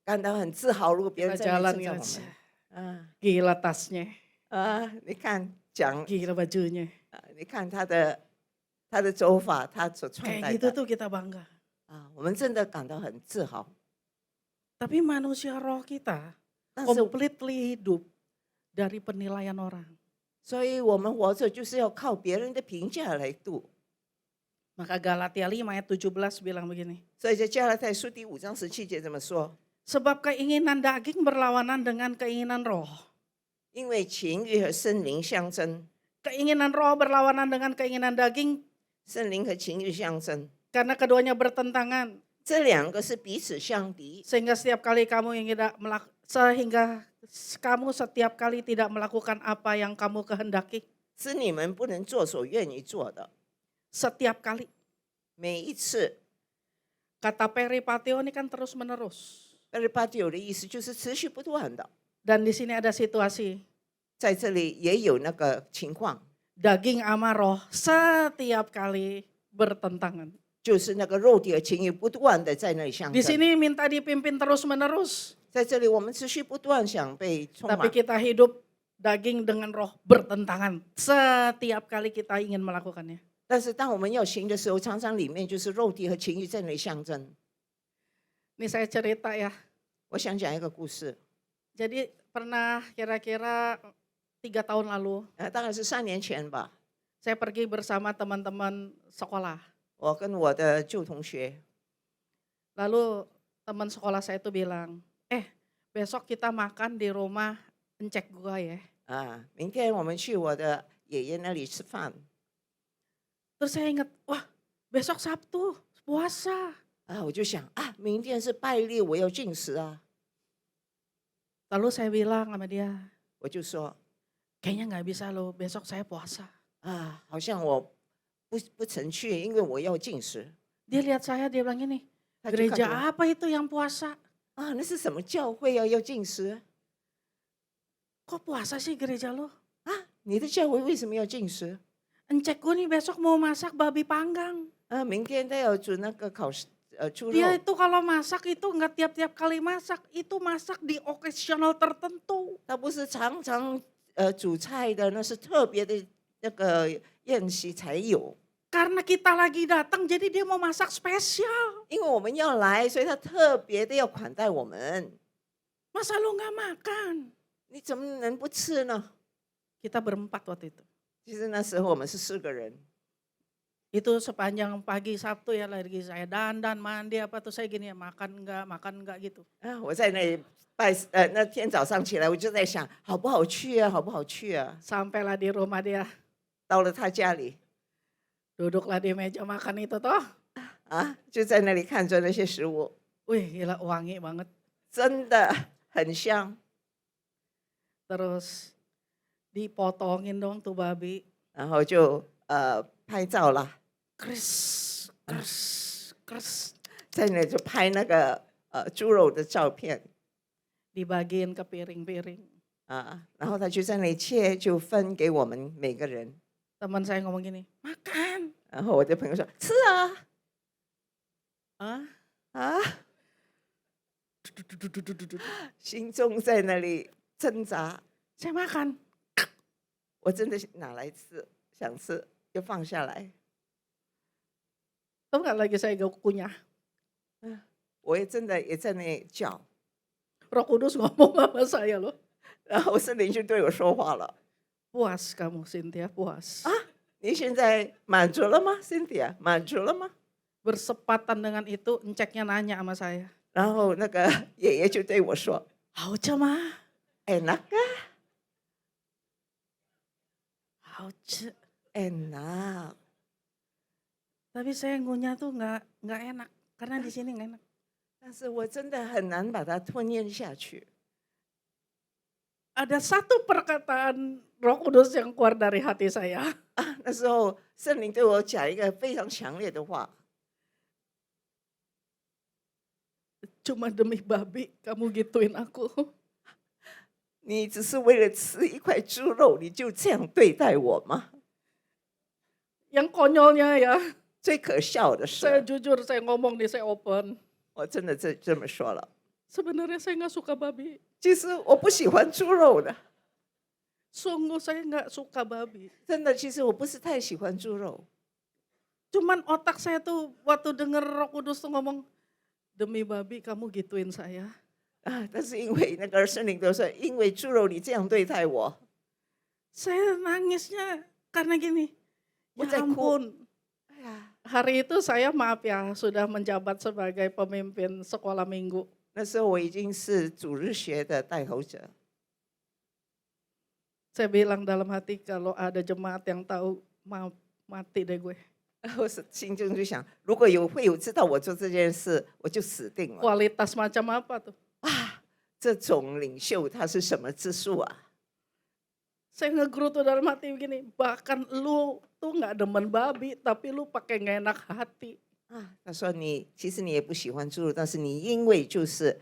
感到很自豪，如果别人 Kita 在那 jalan 里称赞 gitu. 我们。 Gila tasnya, 你看讲， gila bajunya. 你看他的走法，他所穿 Kayak 戴 gitu 的 tuh kita bangga. 我们真的感到很自豪。 Tapi manusia roh kita 但是， completely hidup dari penilaian orang. 所以我们活着就是要靠别人的评价来度。 Maka Galatia 5 ayat 17 bilang begini. 所以在加拉太书第5章17节这么说： Sebab keinginan daging berlawanan dengan keinginan roh. 因为情欲和圣灵相争， Keinginan roh berlawanan dengan keinginan daging 圣灵和情欲相争， karena keduanya bertentangan. 这2个是彼此相敌， Sehingga setiap kali tidak melakukan apa yang kamu kehendaki. 是你们不能做所愿意做的。 Setiap kali. 每一次 Kata peripateo ini kan terus menerus. ，peripatio 的意思就是持续不断的。 Dan di sini ada situasi. 在这里也有那个情况， Daging sama roh setiap kali bertentangan. 就是那个肉体和情欲不断的在那里相 Di 争。 sini minta dipimpin terus menerus. 在这里我们持续不断想被充 Tapi 满， kita hidup daging dengan roh bertentangan. Setiap kali kita ingin melakukannya. 但是当我们要行的时候，常常里面就是肉体和情欲在那里相争。 Ini saya cerita ya. 我想讲一个故事， Jadi pernah kira-kira 3 tahun lalu. 大概是3年前吧， saya pergi bersama teman-teman sekolah. 我跟我的旧同学， Lalu teman sekolah saya itu bilang, besok kita makan di rumah encek gua ya. 明天我们去我的爷爷那里吃饭。 Terus saya ingat, wah besok Sabtu puasa. 我就想明天是拜六，我要禁食啊。 Lalu saya bilang sama dia, 我就说 kayaknya nggak bisa loh, besok saya puasa. 好像我不曾去，因为我要禁食。 Dia lihat saya, dia bilang gini, 他就看着 gereja 我 apa itu yang puasa? 那是什么教会要禁食 Kok puasa sih gereja lo? 你的教会为什么要禁食 Encek gue nih besok mau masak babi panggang. 明天他要煮那个猪肉 Dia itu kalau masak itu nggak tiap-tiap kali masak, itu masak di occasional tertentu. 他不是常常煮菜的，那是特别的那个宴席才有。 Karena kita lagi datang, jadi dia mau masak spesial. 因为我们要来，所以他特别的要款待我们。 Masa lu nggak makan? 你怎么能不吃呢？ Kita berempat waktu itu. 其实那时候我们是4个人， Itu sepanjang pagi Sabtu ya lagi saya dandan, mandi apa tuh saya gini ya makan enggak gitu. 我在那里那天早上起来，我就在想，好不好去啊，好不好去啊？ Sampailah di rumah dia, 到了他家里 duduklah di meja makan itu toh. 就在那里看着那些食物， Wih gila wangi banget. 真的很香。 Terus dipotongin dong tuh babi. 然后就拍照啦， Kris, kris, kris. 在那就拍那个猪肉的照片 Dibagiin ke piring-piring. 然后他就在那里切，就分给我们每个人。 Teman saya ngomong gini, makan. 然后我的朋友说吃心中在那里挣扎。 Saya makan. 我真的哪来吃，想吃就放下来。 Tahu nggak lagi saya kunyah. 我也真的也在那里叫， Roh Kudus ngomong sama saya loh. 然后圣灵就对我说话了。 Puas kamu Cynthia, puas. 你现在满足了吗，Cynthia？满足了吗？ Bersepatan dengan itu, enceknya nanya sama saya. 然后那个爷爷就对我说 Hauce mah, ：“enak kah？ hauce. enak。 Tapi saya ngunyah tuh nggak enak, karena di sini nggak enak. 但是我真的很难把它吞咽下去。 Ada satu perkataan Roh Kudus yang keluar dari hati saya. 那时候圣灵对我讲一个非常强烈的话， Cuma demi babi kamu gituin aku. 你只是为了吃一块猪肉，你就这样对待我吗？ Yang konyolnya ya, 最可笑的 saya 是， jujur saya ngomong nih, saya open. 我真的这么说了， Sebenarnya saya nggak suka babi. 其实我不喜欢猪肉的， Sungguh saya nggak suka babi. 真的，其实我不是太喜欢猪肉。 Cuman otak saya tuh waktu denger Roh Kudus tuh ngomong, demi babi kamu gituin saya. 但是因为那个圣灵都说，因为猪肉你这样对待我， Saya nangisnya karena gini, ya Saya哭。 ampun. Hari itu saya maaf ya sudah menjabat sebagai pemimpin sekolah minggu. 那时候我已经是主日学的带头者， Saya bilang dalam hati kalau ada jemaat yang tahu maaf mati deh gue. 我是心中就想，如果会有知道我做这件事，我就死定了。 Kualitas macam apa tuh? 这种领袖他是什么之术啊？ Saya ngegerutu dalam hati begini, bahkan lu tuh nggak demen babi tapi lu pakai nggak enak hati. 他说其实你也不喜欢猪肉，但是你因为就是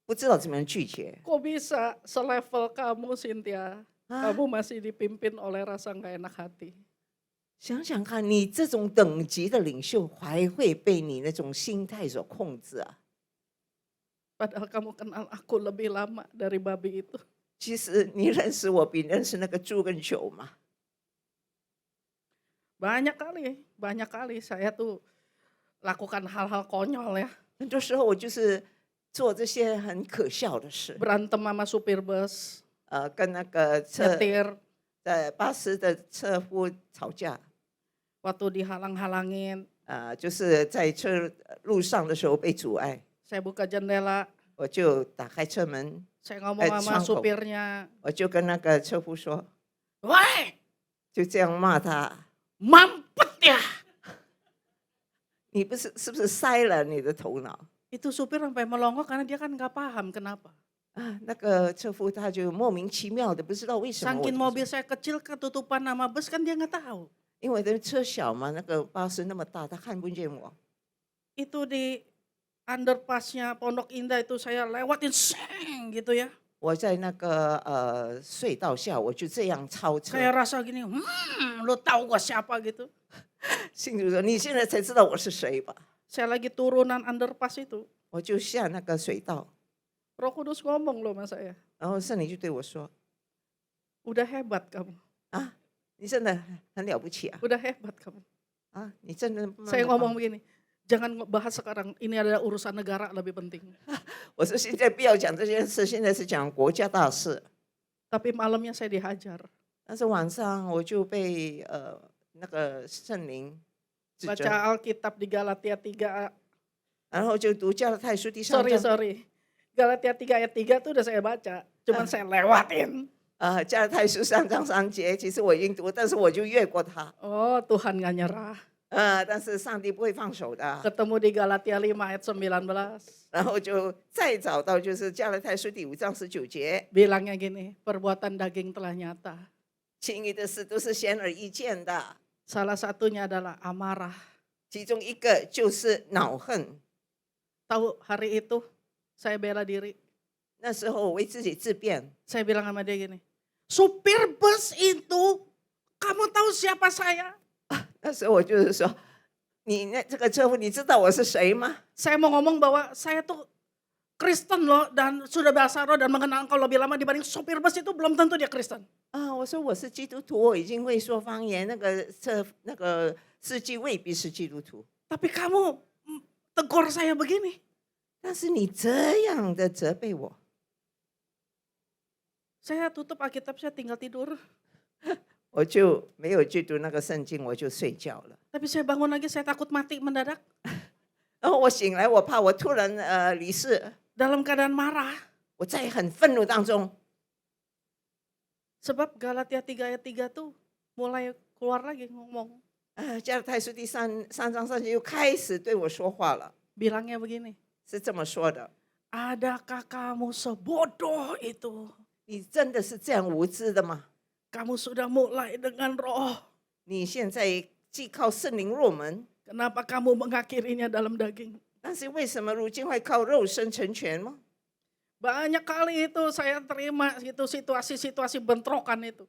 不知道怎么样拒绝。 Kok bisa selevel kamu Cynthia, kamu masih dipimpin oleh rasa nggak enak hati. 想想看，你这种等级的领袖还会被你那种心态所控制啊？ Padahal kamu kenal aku lebih lama dari babi itu. 其实你认识我比认识那个猪更久嘛。 Banyak kali saya tuh lakukan hal-hal konyol ya. 很多时候我就是做这些很可笑的事， Berantem sama supir bus, 跟那个车 nyetir, 在巴士的车夫吵架， Waktu dihalang-halangin, 就是在路上的时候被阻碍， saya buka jendela, 我就打开车门， saya ngomong sama 窗口 supirnya, 我就跟那个车夫说， "Woi, 就这样骂他， mampet ya!" 你是不是塞了你的头脑？ Itu supir sampai melongo karena dia kan nggak paham kenapa. 那个车夫他就莫名其妙的不知道为什么我 Saking 这么说， mobil saya kecil ketutupan nama bus kan dia nggak tahu. 因为的车小嘛，那个巴士那么大，他看不见我。 Itu di underpassnya Pondok Indah itu saya lewatin seng gitu ya. 我在那个隧道下，我就这样超车。 Kayak rasa gini, lu tahu gua siapa gitu. 信主说：“你现在才知道我是谁吧 Saya lagi turunan underpass itu. ？”我就下那个水道， Roh Kudus ngomong loh sama saya, 然后圣灵就对我说 udah hebat kamu, ：“你真的很了不起啊！ udah hebat kamu. 你真的。” Saya ngomong begini, jangan bahas sekarang, ini adalah urusan negara lebih penting. 我说现在不要讲这件事，现在是讲国家大事。 Tapi malamnya saya dihajar. 但是晚上我就被那个圣灵指着， Baca Alkitab di Galatia 3, 然后就读加拉太书第3章。 sorry. Galatia 3 ayat 3 tuh udah saya baca, cuman saya lewatin. 加拉太书3章3节，其实我已经读，但是我就越过它。 Oh, Tuhan gak nyerah. 但是上帝不会放手的。 Ketemu di Galatia 5 ayat 19. 然后就再找到就是加拉太书第5章19节， Bilangnya gini, perbuatan daging telah nyata. 轻易的事都是显而易见的， Salah satunya adalah amarah. 其中一个就是恼恨。 Tahu hari itu saya bela diri. 那时候我为自己自辩， Saya bilang sama dia gini, supir bus itu, kamu tahu siapa saya? 那时候我就是说，你那这个车夫，你知道我是谁吗？ Saya mau ngomong bahwa saya tuh Kristen loh dan sudah bahasa roh dan mengenal engkau lebih lama dibanding supir bus itu belum tentu dia Kristen. 我说我是基督徒，我已经会说方言，那个司机未必是基督徒， Tapi kamu tegur saya begini. 但是你这样的责备我， Saya tutup Alkitab, saya tinggal tidur. 我就没有去读那个圣经，我就睡觉了。 Tapi saya bangun lagi, saya takut mati mendadak. 然后我醒来，我怕我突然离世， Dalam keadaan marah. 我在很愤怒当中。 Sebab Galatia 3 ayat 3 tuh mulai keluar lagi ngomong. 加拉太书第3章3节又开始对我说话了， Bilangnya begini, 是这么说的： adakah kamu sebodoh itu? 你真的是这样无知的吗？ Kamu sudah mulai dengan roh. 你现在既靠圣灵入门， Kenapa kamu mengakhirinya dalam daging? 但是为什么如今会靠肉身成全吗？ Banyak kali itu saya terima itu situasi-situasi bentrokan itu.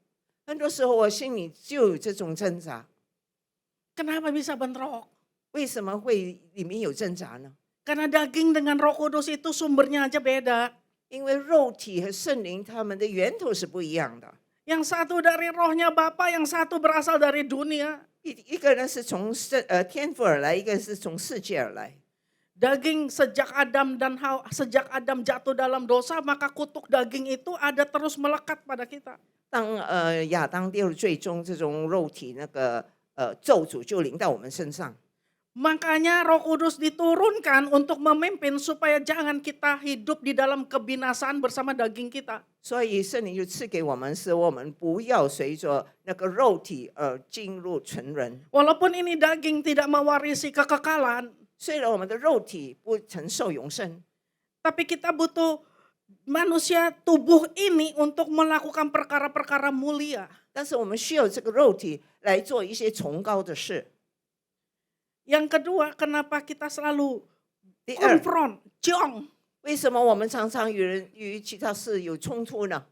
很多时候我心里就有这种挣扎， Kenapa bisa bentrok? 为什么会里面有挣扎呢？ Karena daging dengan Roh Kudus itu sumbernya aja beda. 因为肉体和圣灵他们的源头是不一样的， Yang satu dari rohnya Bapa, yang satu berasal dari dunia. 一个呢是从天赋而来，一个是从世界而来。 Daging sejak sejak Adam jatuh dalam dosa, maka kutuk daging itu ada terus melekat pada kita. 当亚当跌入最终，这种肉体那个咒诅就临到我们身上。 Makanya Roh Kudus diturunkan untuk memimpin supaya jangan kita hidup di dalam kebinasaan bersama daging kita. 所以圣灵就赐给我们，使我们不要随着那个肉体而进入沉沦。 Walaupun ini daging tidak mewarisi kekekalan, 虽然我们的肉体不承受永生， tapi kita butuh manusia tubuh ini untuk melakukan perkara-perkara mulia. 但是我们需要这个肉体来做一些崇高的事。 Yang kedua, kenapa kita selalu 第二， konfront, jong? 为什么我们常常与其他事有冲突呢？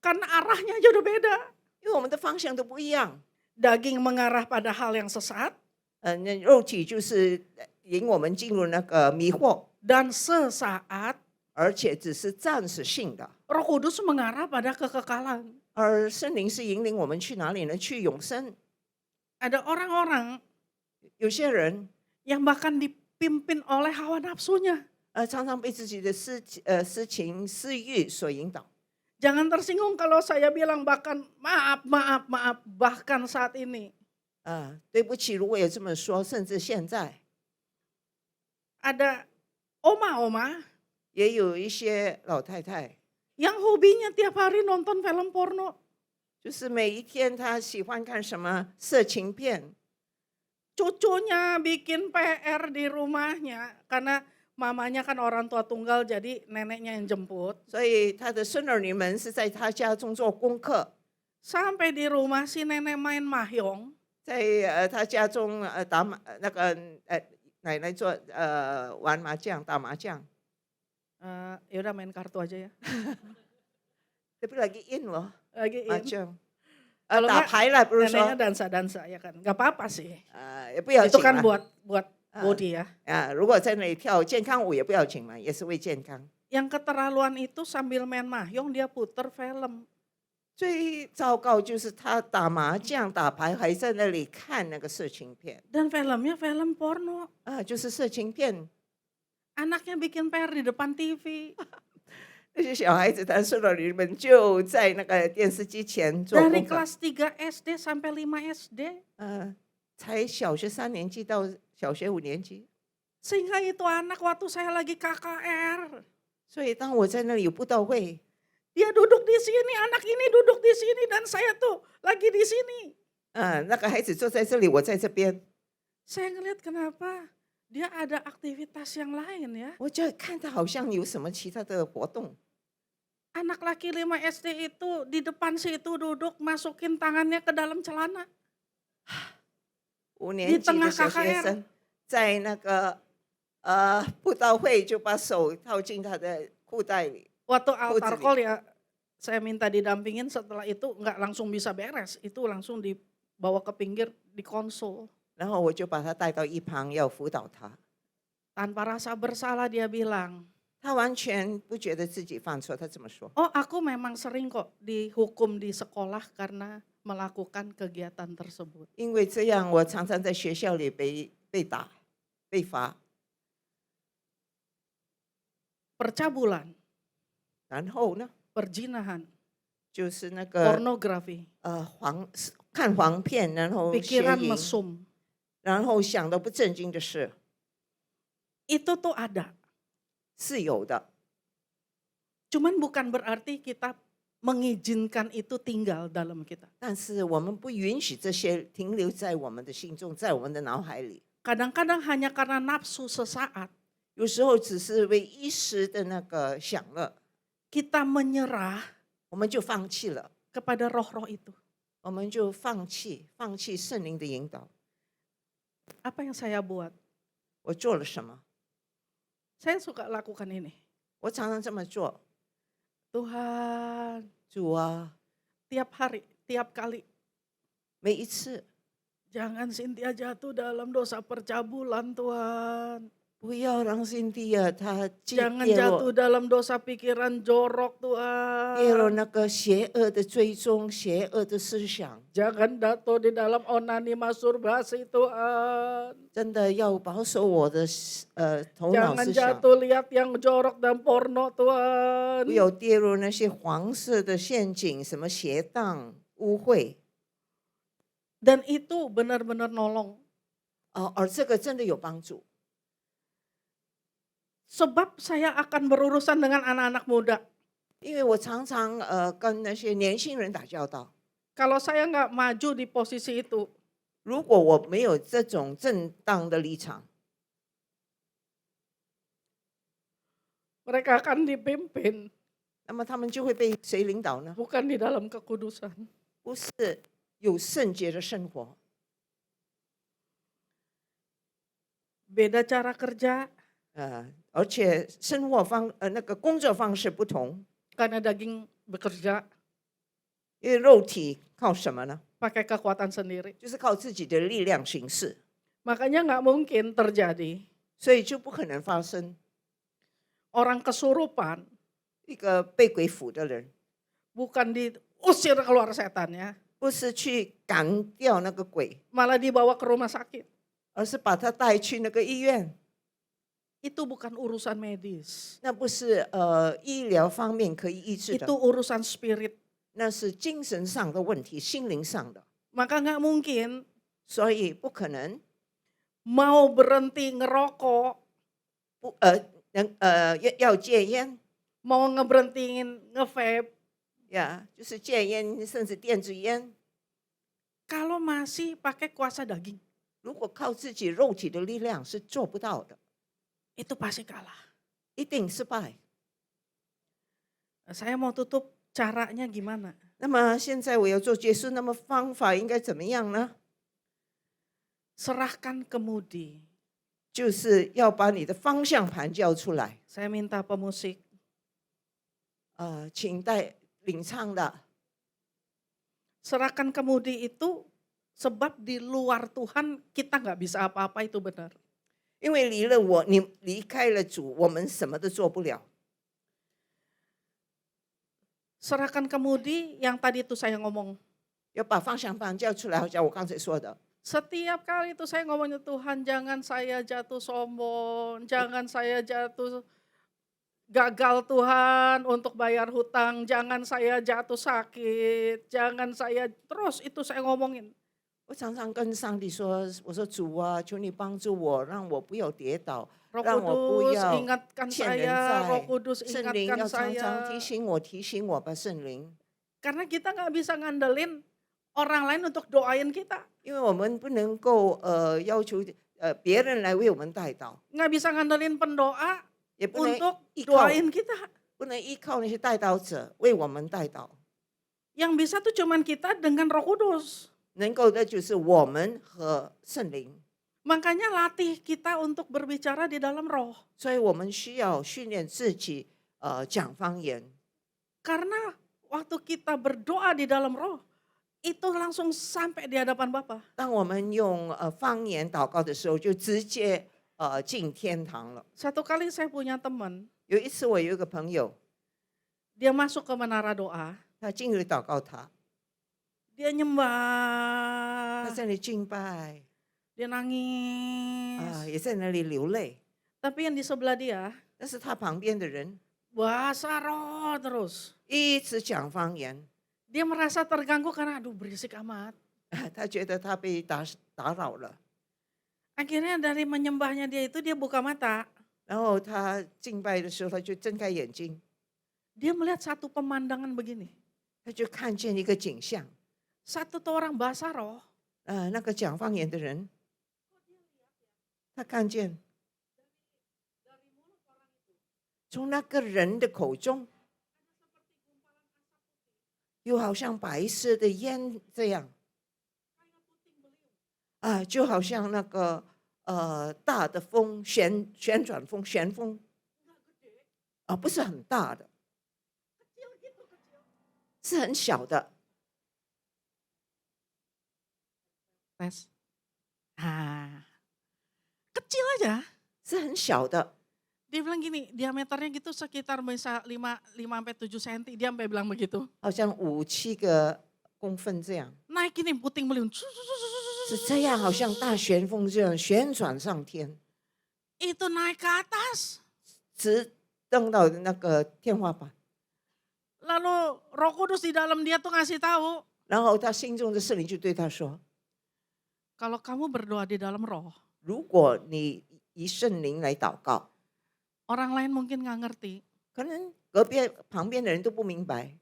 Karena arahnya aja udah beda. 因为我们的方向都不一样。 Daging mengarah pada hal yang sesat, 那肉体就是引我们进入那个迷惑， dan sesaat 而且只是暂时性的。 Roh Kudus mengarah pada kekekalan. 而圣灵是引领我们去哪里呢？去永生。 Ada orang-orang 有些人 yang bahkan dipimpin oleh hawa nafsunya. 常常被自己的私情私欲所引导。Jangan tersinggung kalau saya bilang bahkan maaf, maaf, maaf, bahkan saat ini 对不起，如果有这么说，甚至现在 ada oma-oma 也有一些老太太， yang hobinya tiap hari nonton film porno. 就是每一天她喜欢看什么色情片， Cucunya bikin PR di rumahnya karena mamanya kan orang tua tunggal jadi neneknya yang jemput. 所以她的孙儿女们是在她家中做功课， Sampai di rumah si nenek main mahjong. 在她家中打那个奶奶做玩麻将打麻将， Ya udah main kartu aja ya. tapi lagi in loh Lagi in. 麻将， Kalau 打 enggak, 牌了不是 neneknya 说 dansa-dansa ya kan. Gak apa-apa sih. 也不要 Itu 紧 kan 嘛 buat body ya. 如果在那里跳健康舞也不要紧嘛，也是为健康。 Yang keterlaluan itu sambil main mahjong dia puter film. 最糟糕就是他打麻将、打牌，还在那里看那个色情片 Dan filmnya film porno. 就是色情片。 Anaknya bikin PR di depan TV. 那些小孩子，他孙儿女们就在那个电视机前做 Dari 功课。 kelas 3 SD sampai 5 SD. 才小学3年级到小学5年级， Sehingga itu anak waktu saya lagi KKR. 所以当我在那里有布道会， Dia duduk di sini, anak ini duduk di sini dan saya tuh lagi di sini. 那个孩子坐在这里，我在这边， Saya ngeliat kenapa dia ada aktivitas yang lain ya. 我就看他好像有什么其他的活动。 Anak laki 5 SD itu di depan situ duduk masukin tangannya ke dalam celana. 5年级的小学生在那个布道会就把手套进他的裤袋里。 Waktu altar Putri. call ya saya minta didampingin, setelah itu nggak langsung bisa beres. Itu langsung dibawa ke pinggir di konsol. 然后我就把他带到一旁要辅导他， Tanpa rasa bersalah dia bilang, 他完全不觉得自己犯错，他这么说。 oh aku memang sering kok dihukum di sekolah karena melakukan kegiatan tersebut. 因为这样，我常常在学校里被打、被罚。 Percabulan, 然后呢， perzinahan, 就是那个 pornografi, 看黄片，然后邪 pikiran 淫， mesum. 然后想到不正经的事， Itu tuh ada. 是有的。 Cuman bukan berarti kita mengizinkan itu tinggal dalam kita. 但是我们不允许这些停留在我们的心中，在我们的脑海里。 Kadang-kadang hanya karena nafsu sesaat 有时候只是为一时的那个享乐， kita menyerah 我们就放弃了， kepada roh-roh itu. 我们就放弃圣灵的引导。 Apa yang saya buat? 我做了什么？ Saya suka lakukan ini. 我常常这么做。 Tuhan, 主啊， tiap hari, tiap kali, 每一次 jangan Cynthia jatuh dalam dosa percabulan Tuhan. 不要让辛蒂亚他 Jangan 跌 jatuh 落 dalam dosa pikiran jorok 跌落 Tuhan. 那个邪恶的追踪、邪恶的思想。 Jangan jatuh di dalam onani masturbasi Tuhan. 真的要保守我的头脑 Jangan 思想， jatuh lihat yang jorok dan porno 不 Tuhan. 要跌入那些黄色的陷阱，什么邪荡、污秽。 Dan itu benar-benar nolong. 而这个真的有帮助， Sebab saya akan berurusan dengan anak-anak muda. 因为我常常跟那些年轻人打交道。 Kalau saya nggak maju di posisi itu, 如果我没有这种正当的立场， mereka akan dipimpin 那么他们就会被谁领导呢？ bukan di dalam kekudusan. 不是有圣洁的生活， Beda cara kerja 而且生活那个工作方式不同， karena daging bekerja 因为肉体靠什么呢？ pakai kekuatan sendiri. 就是靠自己的力量行事， Makanya nggak mungkin terjadi 所以就不可能发生 orang kesurupan 一个被鬼附的人， bukan diusir keluar setannya, 不是去赶掉那个鬼， malah dibawa ke rumah sakit. 而是把他带去那个医院。itu bukan urusan medis. 那不是医疗方面可以医治 Itu 的， urusan spirit. 那是精神上的问题，心灵上的， Maka nggak mungkin 所以不可能 mau berhenti ngerokok, 不要戒烟 mau ngeberhentiin nge-vape, 呀，就是戒烟，甚至电子烟。 kalau masih pakai kuasa daging. 如果靠自己肉体的力量是做不到的， Itu pasti kalah. 一定失败。 Saya mau tutup, caranya gimana? 那么现在我要做结束，那么方法应该怎么样呢？ Serahkan kemudi. 就是要把你的方向盘交出来。 Saya minta pemusik, 请带领唱的， serahkan kemudi itu sebab di luar Tuhan kita nggak bisa apa-apa, itu benar. 因为你离开了主，我们什么都做不了。 Serahkan kemudi yang tadi itu saya ngomong. 要把方向盘交出来，好像我刚才说的。 Setiap kali itu saya ngomongnya, Tuhan jangan saya jatuh sombong, jangan saya jatuh gagal Tuhan untuk bayar hutang, jangan saya jatuh sakit, jangan saya, terus itu saya ngomongin. 我常常跟上帝说：“我说主啊，求你帮助我，让我不要跌倒， Roh 让我不 Kudus 要 ingatkan 欠人 saya, Roh 债。 Kudus 圣灵 ingatkan 要常常 saya. 提醒我吧，圣灵， Karena kita nggak bisa ngandelin orang lain untuk doain kita, 因为我们不能够要求别人来为我们代祷， nggak bisa ngandelin pendoa 也不能 untuk 依靠 doain kita. 不能依靠那些代祷者为我们代祷， Yang bisa tuh cuman kita dengan Roh Kudus. 能够的就是我们和圣灵。 Makanya latih kita untuk berbicara di dalam roh. 所以我们需要训练自己讲方言， Karena waktu kita berdoa di dalam roh, itu langsung sampai di hadapan Bapa. 当我们用方言祷告的时候，就直接进天堂了。 Satu kali saya punya teman, 有一次我有一个朋友， dia masuk ke menara doa, 他进入祷告塔， dia 他 nyembah, 在那里敬拜 dia nangis. 也在那里流泪。 Tapi yang di sebelah dia, 但是他旁边的人 bahasa roh terus. 一直讲方言， Dia merasa terganggu karena aduh berisik amat. 他觉得他被打扰了。 Akhirnya dari menyembahnya dia itu dia buka mata. 然后他敬拜的时候，他就睁开眼睛， Dia melihat satu pemandangan begini. 他就看见一个景象。 Satu tuh orang bahasa roh. 那个讲方言的人，他看见从那个人的口中，又好像白色的烟这样，就好像那个大的风旋转风旋风，不是很大的，是很小的。 Tes. Kecil aja. 是很小的， Dia bilang gini, diameternya gitu sekitar bisa 5 sampai 7 cm. Dia sampai bilang begitu. 好像5-7个公分这样， Naik gini puting beliung. 是这样，好像大旋风这样旋转上天， Itu naik ke atas. 直登到那个天花板。 Lalu Roh Kudus di dalam dia tuh ngasih tahu, 然后他心中的圣灵就对他说 kalau kamu berdoa di dalam roh, 如果你以圣灵来祷告， orang lain mungkin nggak ngerti, 可能旁边的人都不明白，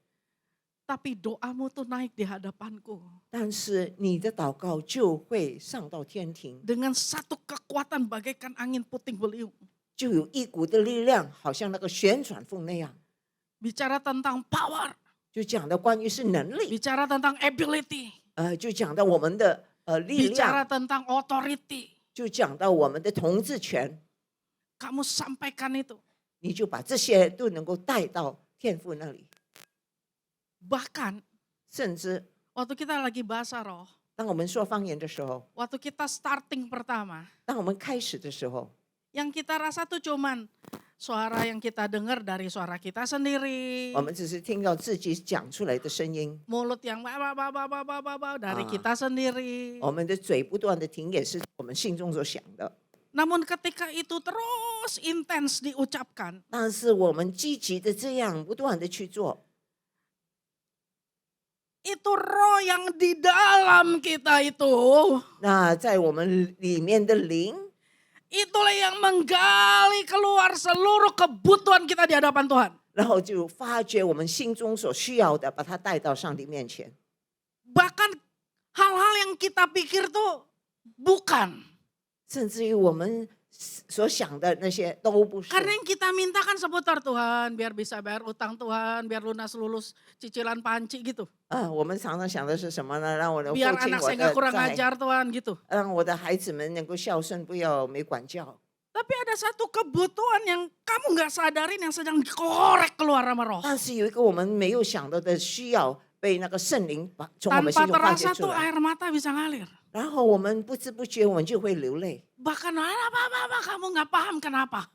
tapi doamu tuh naik di hadapanku 但是你的祷告就会上到天庭， dengan satu kekuatan bagaikan angin puting beliung. 就有一股的力量，好像那个旋转风那样， Bicara tentang power, 就讲到关于是能力， bicara tentang ability, 就讲到我们的力 bicara 量， tentang authority. 就讲到我们的统治权， Kamu sampaikan itu. 你就把这些都能够带到天父那里， Bahkan 甚至 waktu kita lagi bahasa roh, 当我们说方言的时候， waktu kita starting pertama, 当我们开始的时候， yang kita rasa tuh cuman suara yang kita dengar dari suara kita sendiri, 我们只是听到自己讲出来的声音， mulut yang dari kita sendiri. 我们的嘴不断的停，也是我们心中所想的。Namun ketika itu terus intens diucapkan, 但是我们积极的这样不断的去做， itu roh yang di dalam kita itu, 那在我们里面的灵， itulah yang menggali keluar seluruh kebutuhan kita di hadapan Tuhan. 然后就发掘我们心中所需要的，把它带到上帝面前。 Bahkan hal-hal yang kita pikir tuh bukan. 甚至于我们所想的那些都不是。 Karena yang kita minta kan seputar Tuhan, biar bisa bayar utang Tuhan, biar lunas lulus cicilan panci gitu. 我们常常想的是什么呢？让我的父 Biar 亲 anak 我 saya nggak 的 kurang 债， ajar Tuhan gitu. 让我的孩子们能够孝顺，不要没管教。 Tapi ada satu kebutuhan yang kamu nggak sadarin yang sedang dikorek keluar sama roh. 但是有一个我们没有想到的需要，被那个圣灵把从我们心 Tanpa 中发掘 terasa 出 tuh 来， air mata bisa ngalir. 然后我们不知不觉我们就会流泪。 Bahkan apa kamu nggak paham kenapa.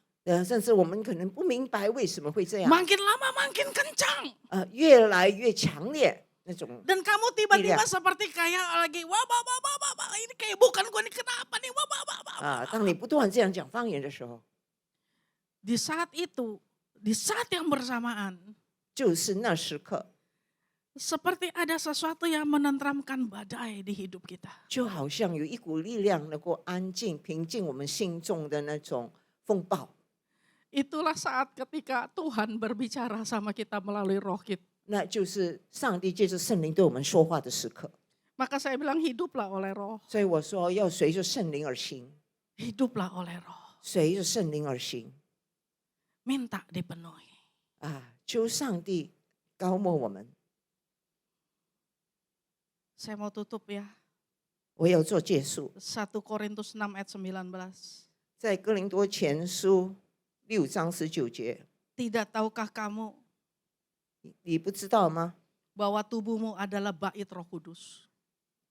甚至我们可能不明白为什么会这样。 Makin lama makin kencang. 越来越强烈那种。 Dan kamu tiba-tiba Iya. seperti kayak lagi wah ini kayak bukan gue nih kenapa nih wah. 当你不断这样讲方言的时候， Di saat itu, di saat yang bersamaan, 就是那时刻， seperti ada sesuatu yang menenteramkan badai di hidup kita. 就好像有一股力量能够安静、平静我们心中的那种风暴。 Itulah saat ketika Tuhan berbicara sama kita melalui roh kita. 那就是上帝借着圣灵对我们说话的时刻。 Maka saya bilang hiduplah oleh roh, 所以我说要随着圣灵而行， hiduplah oleh roh. 随着圣灵而行 Minta dipenuhi. 求上帝高抹我们。 Saya mau tutup ya. 我要做结束， 1 Korintus 6 ayat 19. 在哥林多前书6章19节， Tidak tahukah kamu 你不知道吗？ bahwa tubuhmu adalah bait Roh Kudus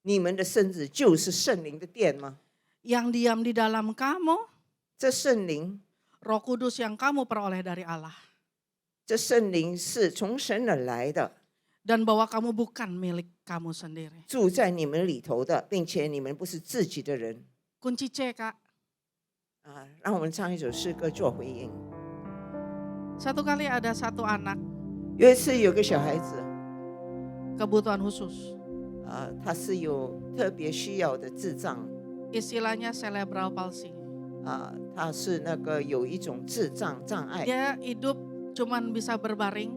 你们的身子就是圣灵的殿吗？ yang diam di dalam kamu, 这圣灵， Roh Kudus yang kamu peroleh dari Allah, 这圣灵是从神而来的， dan bahwa kamu bukan milik kamu sendiri. 住在你们里头的，并且你们不是自己的人。 Kunci C, Kak. 让我们唱一首诗歌做回应。 Satu kali ada satu anak 有一次有个小孩子， kebutuhan khusus, 他是有特别需要的智障， istilahnya cerebral palsy. 他是那个有一种智障障碍， Dia hidup cuman bisa berbaring,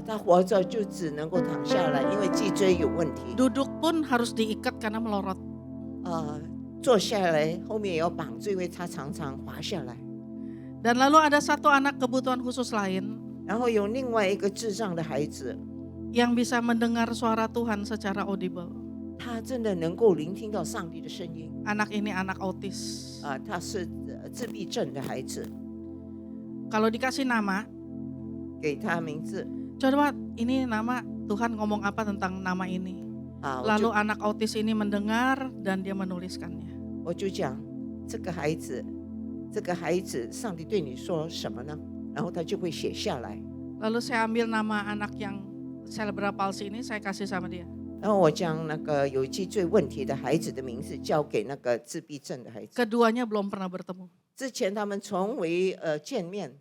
他活着就只能够躺下来，因为脊椎有问题。 duduk pun harus diikat karena melorot. 坐下来后面也要绑住，因为他常常滑下来。 Dan lalu ada satu anak kebutuhan khusus lain 然后有另外一个智障的孩子， yang bisa mendengar suara Tuhan secara audible. 他真的能够聆听到上帝的声音。 Anak ini anak autis. 他是自闭症的孩子， Kalau dikasih nama, 给他名字 coba ini nama Tuhan ngomong apa tentang nama ini. Lalu anak autis ini mendengar dan dia menuliskannya. 我就讲这个孩子，上帝对你说什么呢？然后他就会写下来。 Lalu saya ambil nama anak yang cerebral palsy ini, saya kasih sama dia. 然后我将那个有脊椎问题的孩子的名字交给那个自闭症的孩子。 Keduanya belum pernah bertemu. 之前他们从未见面。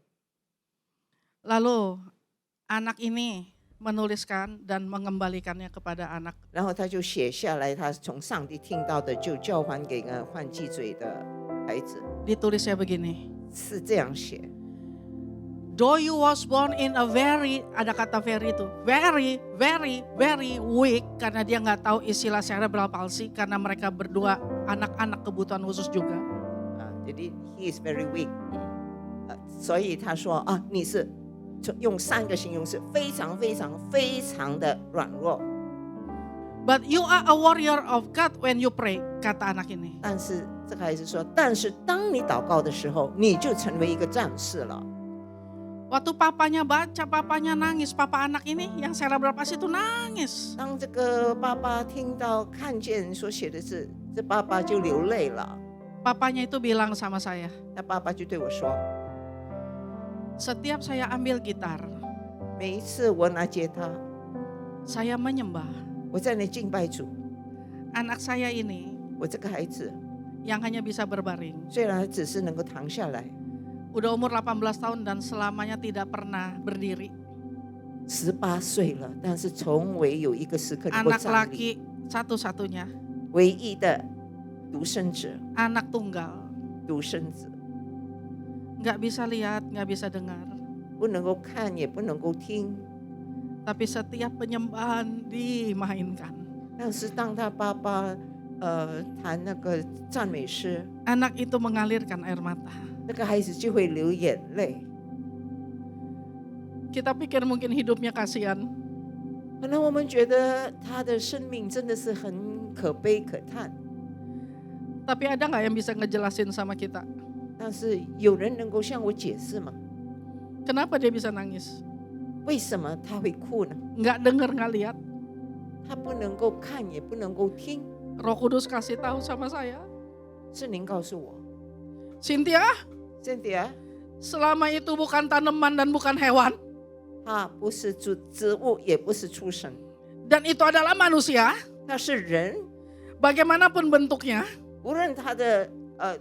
Lalu anak ini menuliskan dan mengembalikannya kepada anak. 然后他就写下来，他从上帝听到的就交还给患脊椎的孩子。 Ditulisnya begini. 是这样写。 Though you was born in a very, ada kata very itu, very, very, very weak, karena dia nggak tahu istilah cerebral palsy, karena mereka berdua anak-anak kebutuhan khusus juga. jadi he is very weak， 所以他说你是用3个形容词，非常非常非常的软弱。 But you are a warrior of God when you pray, kata anak ini. 但是这个孩子说，但是当你祷告的时候，你就成为一个战士了。 Waktu papanya baca, papanya nangis. Papa anak ini yang cerebral palsy itu nangis. 当这个爸爸听到看见所写的字，这爸爸就流泪了。 Papanya itu bilang sama saya, 那爸爸就对我说， setiap saya ambil gitar, 每一次我拿吉他， saya menyembah. 我在那敬拜主， Anak saya ini 我这个孩子 yang hanya bisa berbaring. 虽然他只是能够躺下来， Udah umur 18 tahun dan selamanya tidak pernah berdiri. 18岁了，但是从未有一个时刻能够 Anak 站立。 laki satu-satunya, 唯一的独生子， anak tunggal. 独生子， Nggak bisa lihat, nggak bisa dengar. 不能够看，也不能够听。 Tapi setiap penyembahan dimainkan. 但是当他爸爸弹那个赞美诗， Anak itu mengalirkan air mata. 那个孩子就会流眼泪。 Kita pikir mungkin hidupnya kasihan. 可能我们觉得他的生命真的是很可悲可叹， Tapi ada nggak yang bisa ngejelasin sama kita? 但是有人能够向我解释吗？ Kenapa dia bisa nangis? 为什么他会哭呢？ Nggak denger, nggak lihat. 他不能够看，也不能够听。 Roh Kudus kasih tahu sama saya. 圣灵告诉我 Cynthia, ，Cynthia， selama itu bukan tanaman dan bukan hewan. 他不是植物，也不是畜生， Dan itu adalah manusia. 他是人。 Bagaimanapun bentuknya, 无论他的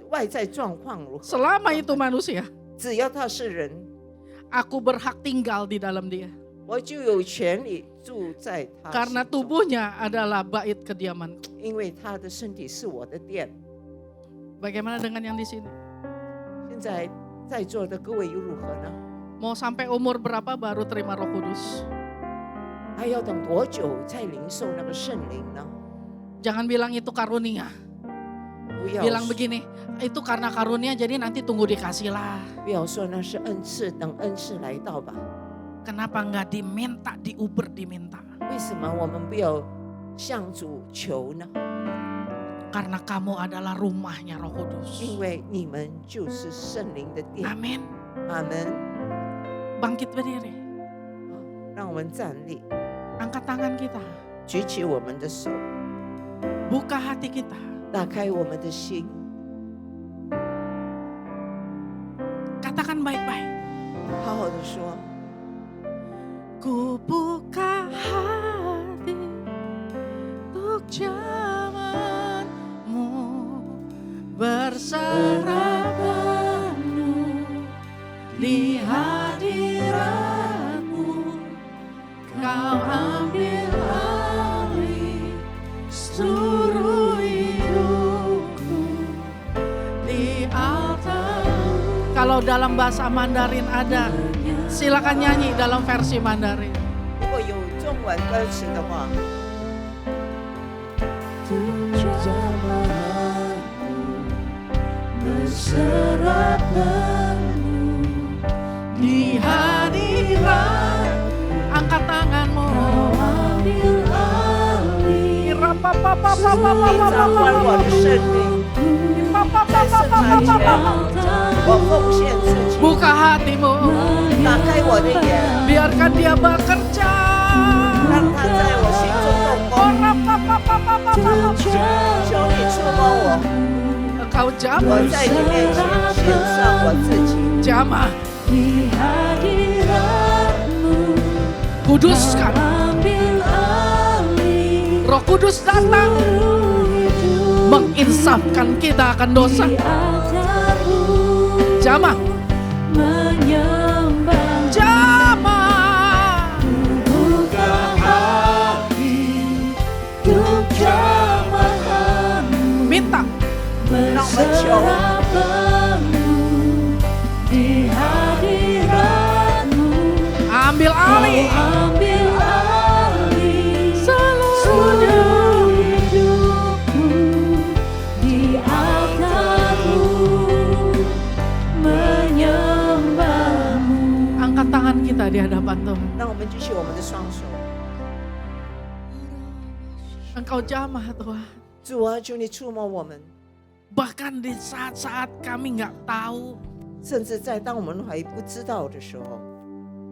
外在状况如何， selama itu manusia, 只要他是人， aku berhak tinggal di dalam dia. 我就有权利住在他 Karena 心中， tubuhnya adalah bait kediamanku. 因为他的身体是我的殿。 Bagaimana dengan yang di sini? 现在在座的各位又如何呢？ Mau sampai umur berapa baru terima Roh Kudus? 还要等多久才领受那个圣灵呢？ Jangan bilang itu karunia. 不要 Bilang begini, itu karena karunia jadi nanti tunggu dikasih lah. 不要说那是恩赐，等恩赐来到吧。 Kenapa nggak diminta, diuber diminta? 为什么我们不要向主求呢？ Karena kamu adalah rumahnya Roh Kudus. 因为你们就是圣灵的殿。 Amin. 阿门。 Bangkit berdiri. 让我们站立， Angkat tangan kita. 举起我们的手， Buka hati kita. 打开我们的心， Katakan baik-baik. 好好的说。 Ku buka hati untuk zamanmu, berserah penuh di hadiratmu. Kau ambil alih seluruh hidupku di altar. Kalau dalam bahasa Mandarin ada, silakan nyanyi dalam versi Mandarin. 如果有中文歌词的话， berserah penuh di hadirat. Angkat tanganmu. Ambil alih. 掌管我的生命，在审判前，我奉献自己， Buka hatimu. 打开我的眼， Biarkan dia bekerja. 让他在我心中动工。求你触摸我， Engkau 我 jamah. 在你面前献上我自己。 Jamah. Kuduskan. Roh Kudus datang menginsafkan kita akan dosa. Jamah. Jamah. Minta. 让我们求， Ambil alih. Seluruh hidupku di altarmu menyembahmu. Angkat tangan kita di hadapan Tuhan. 让我们举起我们的双手。 Engkau jamah Tuhan. 主啊，求你触摸我们， Bahkan di saat-saat kami nggak tahu. 甚至在当我们还不知道的时候，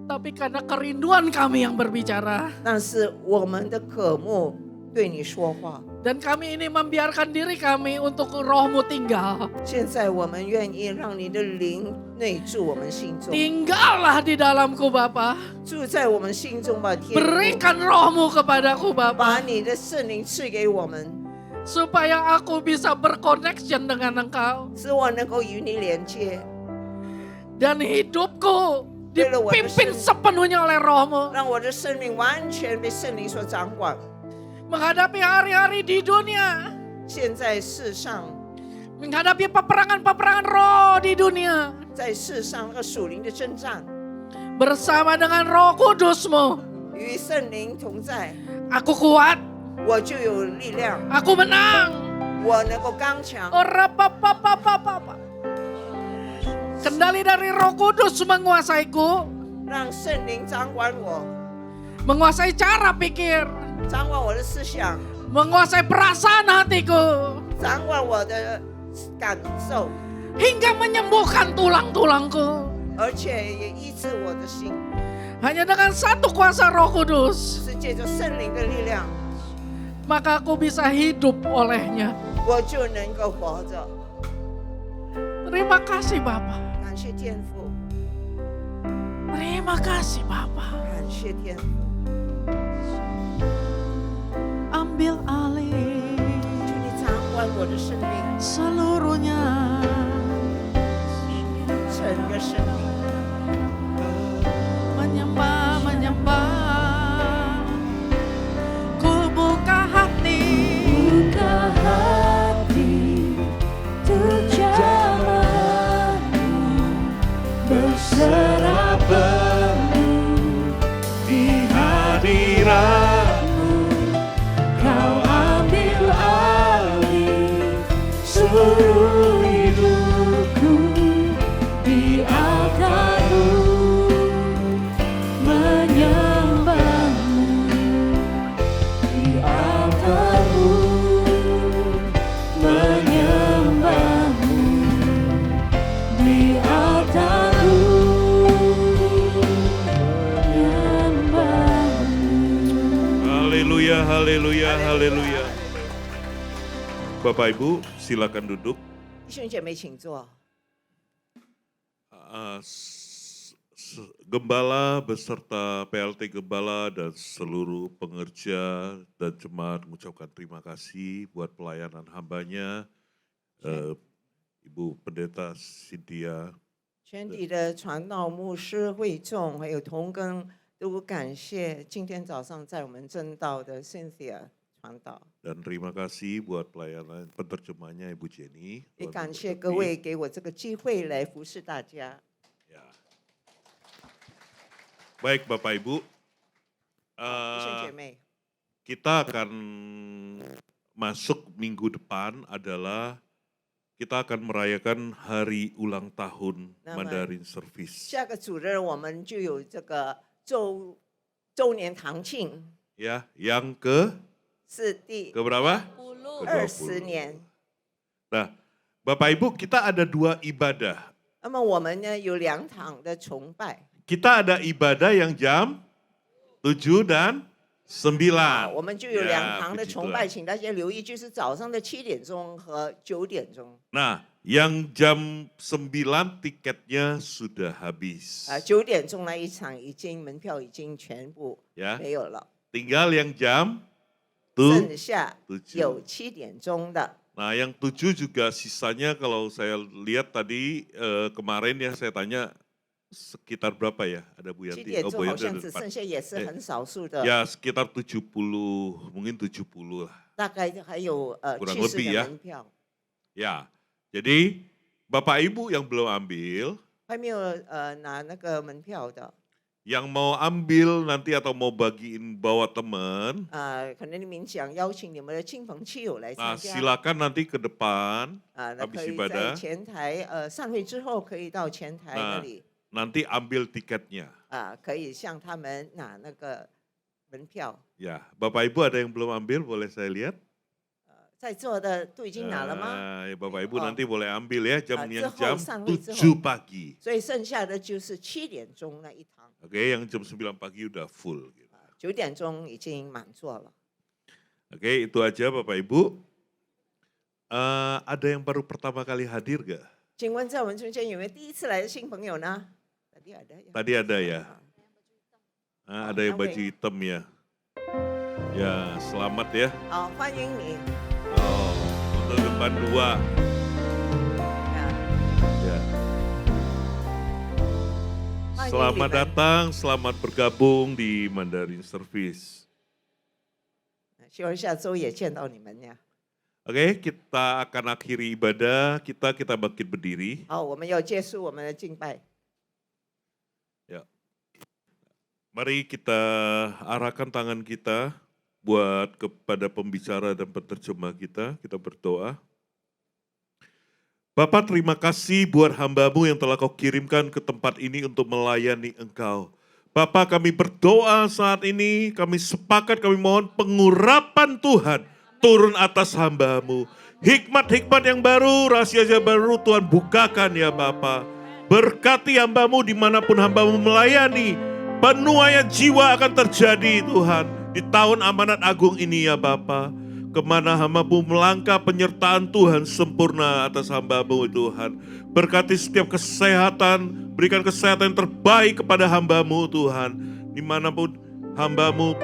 Tapi karena kerinduan kami yang berbicara. 但是我们的渴慕对你说话。 Dan kami ini membiarkan diri kami untuk rohmu tinggal. 现在我们愿意让你的灵内住我们心中， Tinggallah di dalamku Bapa. 住在我们心中吧，天父， Berikan rohmu kepadaku Bapa. 把你的圣灵赐给我们， supaya aku bisa berconnection dengan Engkau. 使我能够与你连接， Dan hidupku Bila dipimpin wadah sepenuhnya oleh Roh-Mu. 让我的生命完全被圣灵所掌管。 Menghadapi hari-hari di dunia. 现在世上， Menghadapi peperangan-peperangan roh di dunia. 在世上那个属灵的征战， Bersama dengan Roh Kudus-Mu. 与圣灵同在， Aku kuat. 我就有力量， Aku menang. 我能够刚强。 Kendali dari Roh Kudus menguasaiku. 让圣灵掌管我， Menguasai cara pikir. 掌管我的思想， Menguasai perasaan hatiku. 掌管我的感受， Hingga menyembuhkan tulang-tulangku. 而且也医治我的心， Hanya dengan satu kuasa Roh Kudus. 是借着圣灵的力量， Maka aku bisa hidup olehnya. 我就能够活着。 Terima kasih Bapa. 感谢天父， Terima kasih Bapa. 感谢天父， Ambil alih 求你掌管我的生命， seluruhnya. 整个生命。 Menyembah, menyembah. Ku buka hati. Buka hati. Untuk jalanmu. Berserah penuh di hadiratmu. Kau ambil alih seluruh hidupku. Di altarmu menyembahmu, di altarmu menyembahmu, di altarmu menyembahmu. Haleluya, haleluya, haleluya. Bapak Ibu, silakan duduk. 弟兄姐妹，请坐。 Gembala beserta PLT Gembala dan seluruh pengerja dan jemaat mengucapkan terima kasih buat pelayanan hambanya, Ibu Pendeta Cynthia. 全体的传道牧师、会众还有同工都感谢今天早上在我们正道的 Cynthia 传道， Dan terima kasih buat pelayanan penerjemahnya Ibu Jenny. 也 Tuhan 感谢 memberkati. 各位给我这个机会来服侍大家。 Ya. Baik Bapak Ibu, 弟兄姐妹， kita akan masuk minggu depan adalah kita akan merayakan hari ulang tahun Nama- Mandarin Service. 下个主日我们就有这个周年堂庆， Ya, yang ke是第berapa? 20年。 Nah, Bapak Ibu, kita ada 2 ibadah. 那么我们呢有2场的崇拜， Kita ada ibadah yang jam 7 dan 9. 我们就有2堂的 puji 崇 Tuhan. 拜，请大家留意，就是早上的7点钟和9点钟。 Nah, yang jam 9 tiketnya sudah habis. 9点钟那一场门票已经全部 Ya, 没有了， tinggal yang jam 剩 7. 下有7点钟的。 Nah, yang 7 juga sisanya kalau saya lihat tadi kemarin ya saya tanya sekitar berapa ya? Ada Bu 7 Yanti, 点 oh 钟 Bu 好 Yanti 像 ada 只 depan. 剩下也是很少数的， Ya sekitar 70, mungkin 70 lah. 大概还有kurang 70 lebih 的 ya. 门票， Ya, jadi Bapak Ibu yang belum ambil, 还没有拿那个门票的， yang mau ambil nanti atau mau bagiin bawa teman, 可能你们想邀请你们的亲朋戚友来 nah 参加， silakan nanti ke depan 那 habis 可以在 ibadah 前台散会之后可以到前台那里 nanti ambil tiketnya. 可以向他们拿那个门票。 Ya, Bapak Ibu ada yang belum ambil boleh saya lihat? 在座的都已经拿了吗？ Ya, Bapak Ibu Oh. nanti boleh ambil ya jam yang 之后 jam 散会之后 7 pagi. 所以剩下的就是7点钟那一堂， Oke, yang jam 9 pagi udah full. Gitu. 9点钟已经满座了。 Oke, itu aja Bapak Ibu. Ada yang baru pertama kali hadir gak? 请问在我们中间有没有第一次来的新朋友呢？Tadi ada ya. Tadi ada ya. Ada yang Awe. baju hitam ya. Ya, selamat ya. 好，欢迎你。Oh, untuk depan 2. Ya. Ya.欢迎 Selamat 你们 datang, selamat bergabung di Mandarin Service. 希望下周也见到你们呀。 Oke, kita akan akhiri ibadah kita bangkit berdiri. 好，我们要结束我们的敬拜。 Ya. Mari kita arahkan tangan kita buat kepada pembicara dan penerjemah kita berdoa. Bapa, terima kasih buat hamba-Mu yang telah Kau kirimkan ke tempat ini untuk melayani Engkau. Bapa, kami berdoa saat ini, kami sepakat, kami mohon pengurapan Tuhan turun atas hamba-Mu. Hikmat-hikmat yang baru, rahasia baru Tuhan bukakan ya Bapa. Berkati hamba-Mu dimanapun hamba-Mu melayani. Penuaian jiwa akan terjadi Tuhan di tahun amanat agung ini ya Bapa. Kemana hamba-Mu melangkah, penyertaan Tuhan sempurna atas hamba-Mu Tuhan. Berkati setiap kesehatan, berikan kesehatan yang terbaik kepada hamba-Mu Tuhan. Dimanapun hamba-Mu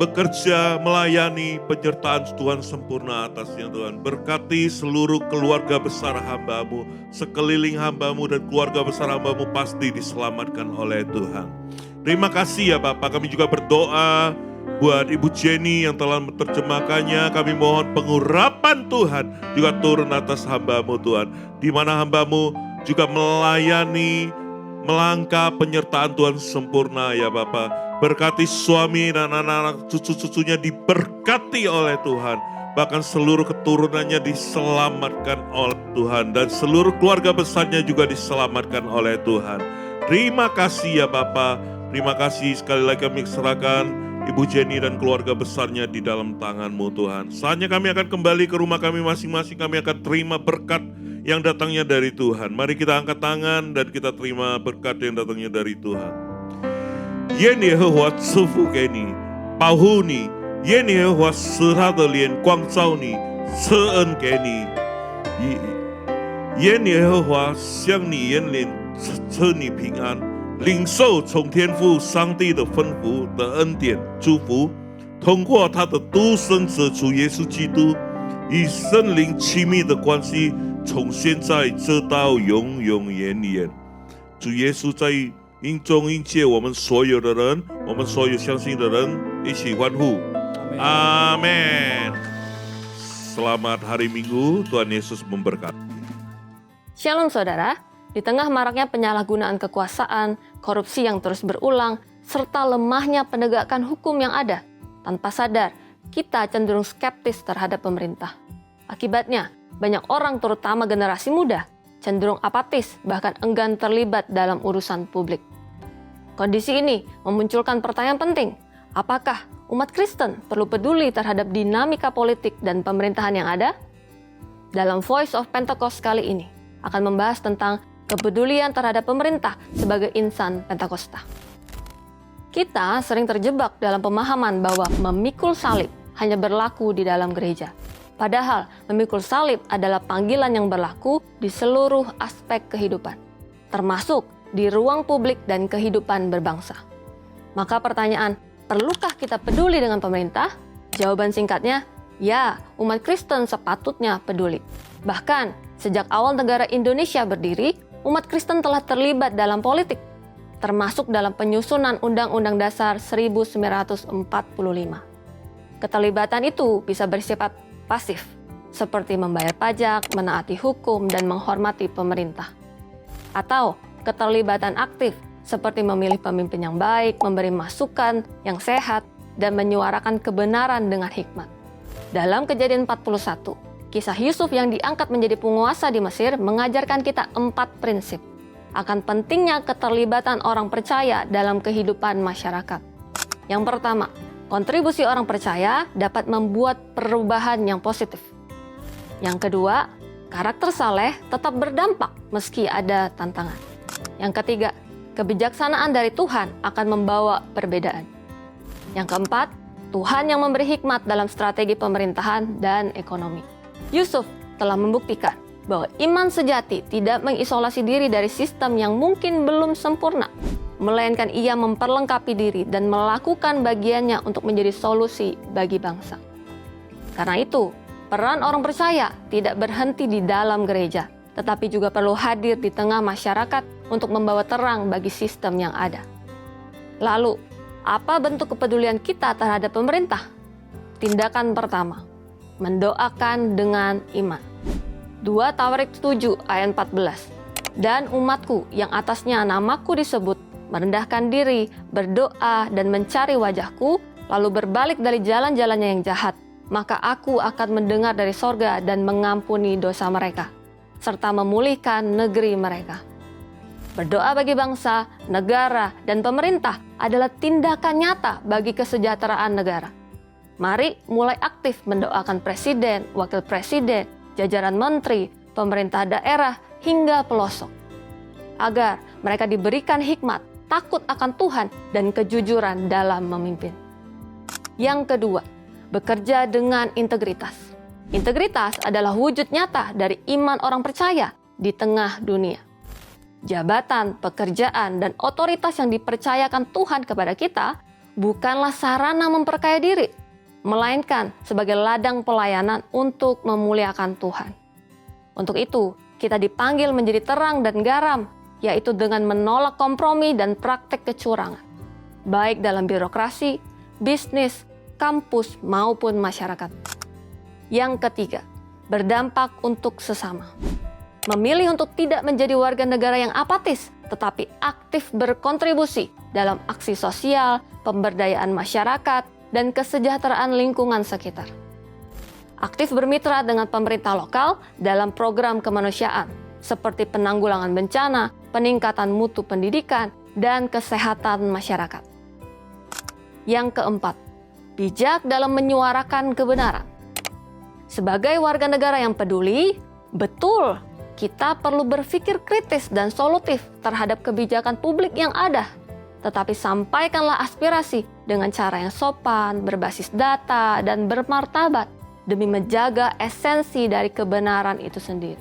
bekerja, melayani, penyertaan Tuhan sempurna atasnya Tuhan. Berkati seluruh keluarga besar hamba-Mu, sekeliling hamba-Mu dan keluarga besar hamba-Mu pasti diselamatkan oleh Tuhan. Terima kasih ya Bapak, kami juga berdoa buat Ibu Jenny yang telah menerjemahkannya. Kami mohon pengurapan Tuhan juga turun atas hamba-Mu Tuhan. Di mana hamba-Mu juga melayani, melangkah, penyertaan Tuhan sempurna ya Bapak. Berkati suami dan anak-anak cucu-cucunya diberkati oleh Tuhan. Bahkan seluruh keturunannya diselamatkan oleh Tuhan. Dan seluruh keluarga besarnya juga diselamatkan oleh Tuhan. Terima kasih ya Bapa. Terima kasih sekali lagi kami serahkan Ibu Jenny dan keluarga besarnya di dalam tangan-Mu Tuhan. Saatnya kami akan kembali ke rumah kami masing-masing. Kami akan terima berkat yang datangnya dari Tuhan. Mari kita angkat tangan dan kita terima berkat yang datangnya dari Tuhan. 愿耶和华赐福给你，保护你；愿耶和华使他的脸光照你，赐恩给你；愿耶和华向你延脸，赐你平安。领受从天父上帝的吩咐的恩典祝福，通过他的独生子主耶稣基督，与圣灵亲密的关系，从现在直到永永远远。主耶稣在 应中应借我们所有的人，我们所有相信的人一起欢呼，阿们。Selamat hari Minggu, Tuhan Yesus memberkati. Shalom saudara, di tengah maraknya penyalahgunaan kekuasaan, korupsi yang terus berulang, serta lemahnya penegakan hukum yang ada, tanpa sadar kita cenderung skeptis terhadap pemerintah. Akibatnya, banyak orang terutama generasi muda cenderung apatis, bahkan enggan terlibat dalam urusan publik. Kondisi ini memunculkan pertanyaan penting, apakah umat Kristen perlu peduli terhadap dinamika politik dan pemerintahan yang ada? Dalam Voice of Pentecost kali ini akan membahas tentang kepedulian terhadap pemerintah sebagai insan Pentakosta. Kita sering terjebak dalam pemahaman bahwa memikul salib hanya berlaku di dalam gereja. Padahal memikul salib adalah panggilan yang berlaku di seluruh aspek kehidupan, termasuk di ruang publik dan kehidupan berbangsa. Maka pertanyaan, perlukah kita peduli dengan pemerintah? Jawaban singkatnya, ya, umat Kristen sepatutnya peduli. Bahkan, sejak awal negara Indonesia berdiri, umat Kristen telah terlibat dalam politik, termasuk dalam penyusunan Undang-Undang Dasar 1945. Keterlibatan itu bisa bersifat pasif, seperti membayar pajak, menaati hukum, dan menghormati pemerintah. Atau keterlibatan aktif, seperti memilih pemimpin yang baik, memberi masukan yang sehat, dan menyuarakan kebenaran dengan hikmat. Dalam Kejadian 41, kisah Yusuf yang diangkat menjadi penguasa di Mesir mengajarkan kita 4 prinsip akan pentingnya keterlibatan orang percaya dalam kehidupan masyarakat. Yang pertama, kontribusi orang percaya dapat membuat perubahan yang positif. Yang kedua, karakter saleh tetap berdampak meski ada tantangan. Yang ketiga, kebijaksanaan dari Tuhan akan membawa perbedaan. Yang keempat, Tuhan yang memberi hikmat dalam strategi pemerintahan dan ekonomi. Yusuf telah membuktikan bahwa iman sejati tidak mengisolasi diri dari sistem yang mungkin belum sempurna, melainkan ia memperlengkapi diri dan melakukan bagiannya untuk menjadi solusi bagi bangsa. Karena itu, Peran orang percaya tidak berhenti di dalam gereja, tetapi juga perlu hadir di tengah masyarakat untuk membawa terang bagi sistem yang ada. Lalu, apa bentuk kepedulian kita terhadap pemerintah? Tindakan pertama, mendoakan dengan iman. 2 Tawarik 7 ayat 14. Dan umatku yang atasnya namaku disebut, merendahkan diri, berdoa dan mencari wajahku, lalu berbalik dari jalan-jalannya yang jahat, maka aku akan mendengar dari sorga dan mengampuni dosa mereka, serta memulihkan negeri mereka. Berdoa bagi bangsa, negara, dan pemerintah adalah tindakan nyata bagi kesejahteraan negara. Mari mulai aktif mendoakan presiden, wakil presiden, jajaran menteri, pemerintah daerah, hingga pelosok, agar mereka diberikan hikmat, takut akan Tuhan, dan kejujuran dalam memimpin. Yang kedua, bekerja dengan integritas. Integritas adalah wujud nyata dari iman orang percaya di tengah dunia. Jabatan, pekerjaan, dan otoritas yang dipercayakan Tuhan kepada kita bukanlah sarana memperkaya diri, melainkan sebagai ladang pelayanan untuk memuliakan Tuhan. Untuk itu, kita dipanggil menjadi terang dan garam, yaitu dengan menolak kompromi dan praktek kecurangan, baik dalam birokrasi, bisnis, kampus, maupun masyarakat. Yang ketiga, berdampak untuk sesama. Memilih untuk tidak menjadi warga negara yang apatis, tetapi aktif berkontribusi dalam aksi sosial, pemberdayaan masyarakat, dan kesejahteraan lingkungan sekitar. Aktif bermitra dengan pemerintah lokal dalam program kemanusiaan, seperti penanggulangan bencana, peningkatan mutu pendidikan, dan kesehatan masyarakat. Yang keempat, bijak dalam menyuarakan kebenaran. Sebagai warga negara yang peduli, betul kita perlu berpikir kritis dan solutif terhadap kebijakan publik yang ada. Tetapi sampaikanlah aspirasi dengan cara yang sopan, berbasis data, dan bermartabat demi menjaga esensi dari kebenaran itu sendiri.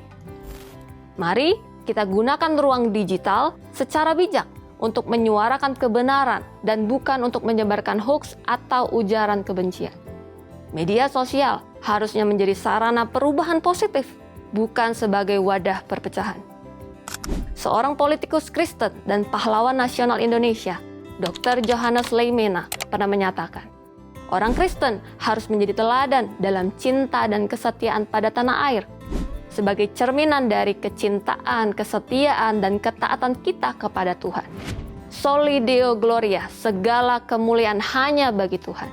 Mari kita gunakan ruang digital secara bijak untuk menyuarakan kebenaran dan bukan untuk menyebarkan hoaks atau ujaran kebencian. Media sosial harusnya menjadi sarana perubahan positif, bukan sebagai wadah perpecahan. Seorang politikus Kristen dan pahlawan nasional Indonesia, Dr. Johannes Leimena, pernah menyatakan, orang Kristen harus menjadi teladan dalam cinta dan kesetiaan pada tanah air, sebagai cerminan dari kecintaan, kesetiaan, dan ketaatan kita kepada Tuhan. Soli Deo Gloria, segala kemuliaan hanya bagi Tuhan.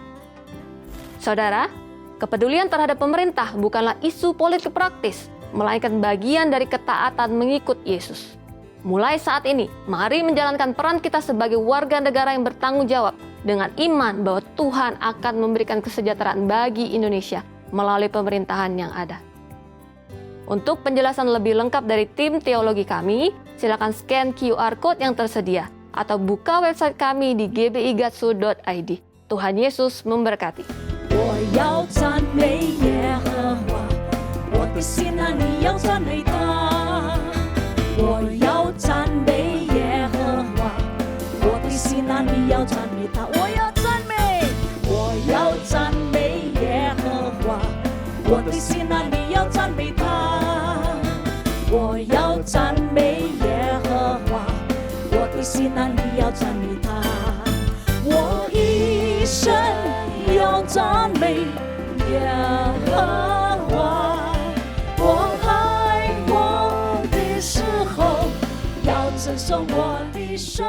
Saudara, kepedulian terhadap pemerintah bukanlah isu politik praktis, melainkan bagian dari ketaatan mengikut Yesus. Mulai saat ini, mari menjalankan peran kita sebagai warga negara yang bertanggung jawab dengan iman bahwa Tuhan akan memberikan kesejahteraan bagi Indonesia melalui pemerintahan yang ada. Untuk penjelasan lebih lengkap dari tim teologi kami, silakan scan QR Code yang tersedia atau buka website kami di gbigatsu.id. Tuhan Yesus memberkati. 我要赞美耶和华，我的心啊，你要赞美他。我要赞美耶和华，我的心啊，你要赞美他。我要赞美，我要赞美耶和华，我的心啊，你要赞美他。我要赞美耶和华，我的心啊，你要赞美他。我一生要赞美耶和华，我爱我的时候要称颂我的神。